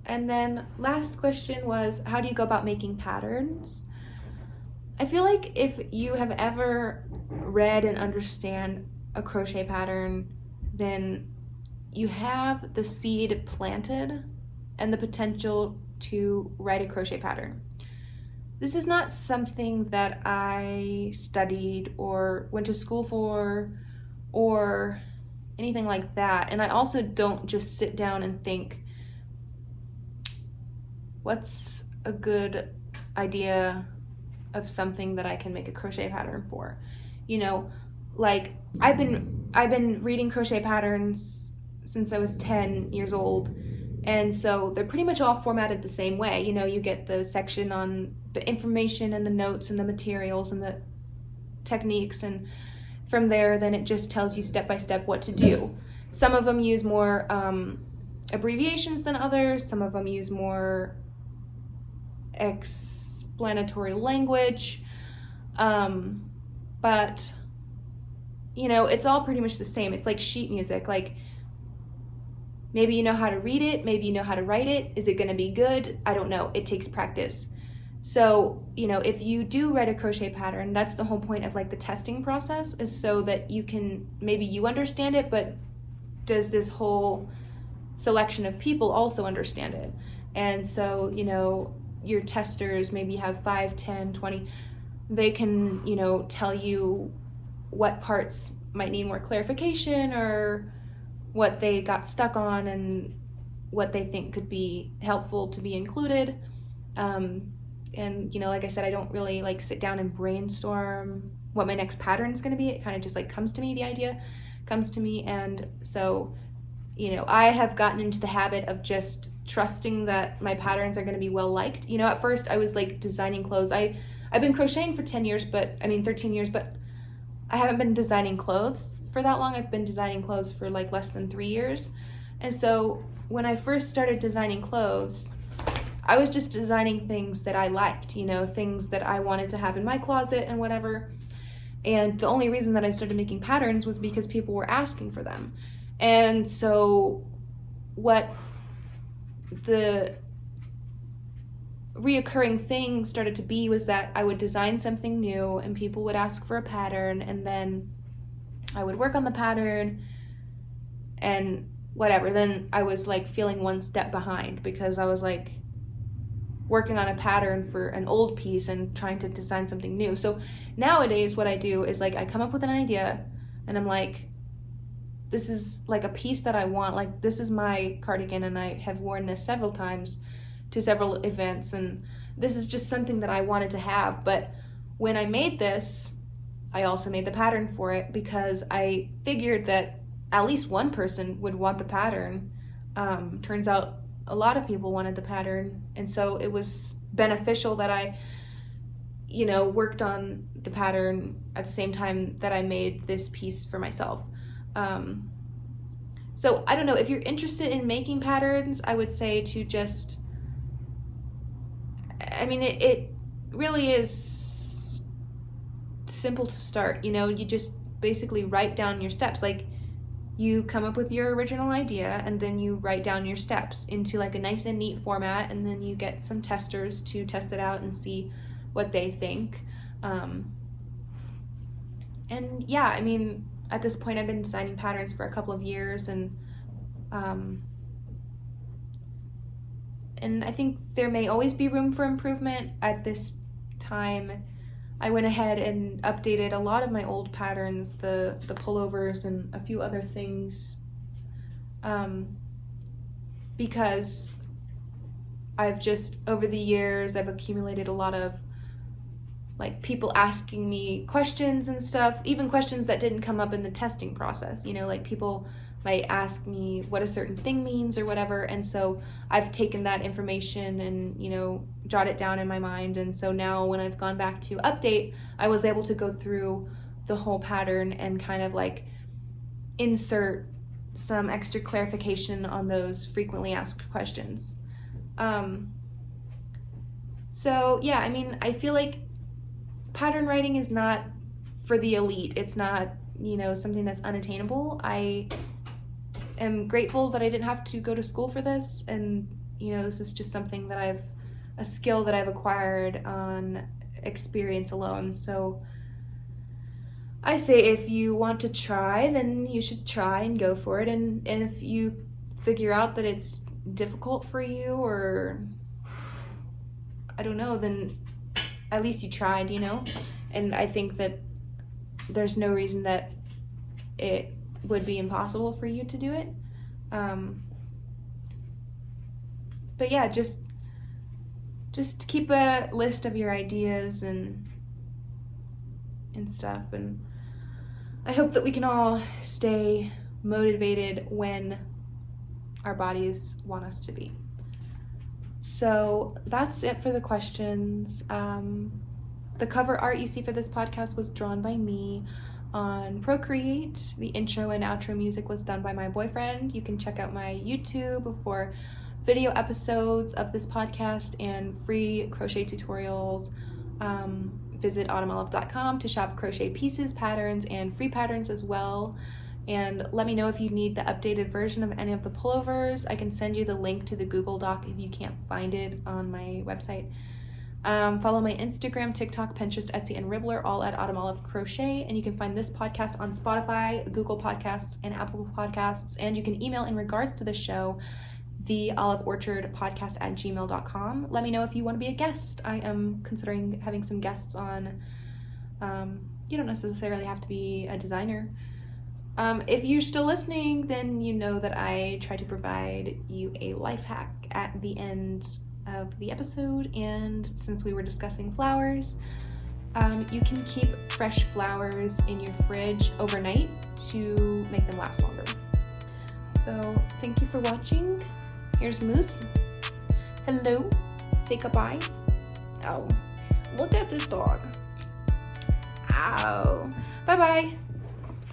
And then last question was, how do you go about making patterns? I feel like if you have ever read and understand a crochet pattern, then you have the seed planted and the potential to write a crochet pattern. This is not something that I studied or went to school for or anything like that. And I also don't just sit down and think, what's a good idea of something that I can make a crochet pattern for? You know, like I've been reading crochet patterns since I was 10 years old. And so they're pretty much all formatted the same way. You know, you get the section on the information and the notes and the materials and the techniques, and from there, then it just tells you step by step what to do. Some of them use more abbreviations than others. Some of them use more explanatory language. But, you know, it's all pretty much the same. It's like sheet music. Like, maybe you know how to read it. Maybe you know how to write it. Is it going to be good? I don't know. It takes practice. So, you know, if you do write a crochet pattern, that's the whole point of like the testing process, is so that you can, maybe you understand it, but does this whole selection of people also understand it? And so, you know, your testers maybe have 5, 10, 20, they can, you know, tell you what parts might need more clarification or what they got stuck on and what they think could be helpful to be included. And, you know, like I said, I don't really like sit down and brainstorm what my next pattern is going to be. It kind of just like comes to me, the idea comes to me. And so, you know, I have gotten into the habit of just trusting that my patterns are going to be well liked. You know, at first I was like designing clothes. I've been crocheting for 13 years, but I haven't been designing clothes for that long. I've been designing clothes for like less than 3 years. And so when I first started designing clothes, I was just designing things that I liked, you know, things that I wanted to have in my closet and whatever. And the only reason that I started making patterns was because people were asking for them. And so what the reoccurring thing started to be was that I would design something new and people would ask for a pattern, and then I would work on the pattern and whatever. Then I was like feeling one step behind because I was like working on a pattern for an old piece and trying to design something new. So nowadays what I do is like I come up with an idea and I'm like, this is like a piece that I want. Like, this is my cardigan, and I have worn this several times to several events, and this is just something that I wanted to have. But when I made this, I also made the pattern for it because I figured that at least one person would want the pattern. Turns out a lot of people wanted the pattern, and so it was beneficial that I, worked on the pattern at the same time that I made this piece for myself. So I don't know, if you're interested in making patterns, I would say to just, it really is simple to start. You just basically write down your steps. Like, you come up with your original idea, and then you write down your steps into like a nice and neat format, and then you get some testers to test it out and see what they think. And yeah, at this point I've been designing patterns for a couple of years, and I think there may always be room for improvement. At this time, I went ahead and updated a lot of my old patterns, the pullovers and a few other things, because I've just, over the years, I've accumulated a lot of like people asking me questions and stuff, even questions that didn't come up in the testing process. Like people might ask me what a certain thing means or whatever, and so I've taken that information and jot it down in my mind. And so now when I've gone back to update, I was able to go through the whole pattern and kind of like insert some extra clarification on those frequently asked questions. So yeah, I feel like pattern writing is not for the elite. It's not something that's unattainable. I am grateful that I didn't have to go to school for this, and this is just something that a skill that I've acquired on experience alone. So I say, if you want to try, then you should try and go for it. And if you figure out that it's difficult for you, or I don't know, then at least you tried, and I think that there's no reason that it would be impossible for you to do it. But yeah, just keep a list of your ideas and stuff, and I hope that we can all stay motivated when our bodies want us to be. So that's it for the questions. The cover art you see for this podcast was drawn by me on Procreate. The intro and outro music was done by my boyfriend. You can check out my YouTube for video episodes of this podcast and free crochet tutorials. Visit autumnolive.com to shop crochet pieces, patterns, and free patterns as well. And let me know if you need the updated version of any of the pullovers. I can send you the link to the Google Doc if you can't find it on my website. Follow my Instagram, TikTok, Pinterest, Etsy, and Ribbler, all at Autumn Olive Crochet. And you can find this podcast on Spotify, Google Podcasts, and Apple Podcasts. And you can email in regards to the show, theoliveorchardpodcast@gmail.com. Let me know if you want to be a guest. I am considering having some guests on. You don't necessarily have to be a designer. If you're still listening, then you know that I try to provide you a life hack at the end of the episode. And since we were discussing flowers, you can keep fresh flowers in your fridge overnight to make them last longer. So thank you for watching. Here's Moose. Hello. Say goodbye. Oh, look at this dog. Ow. Bye-bye.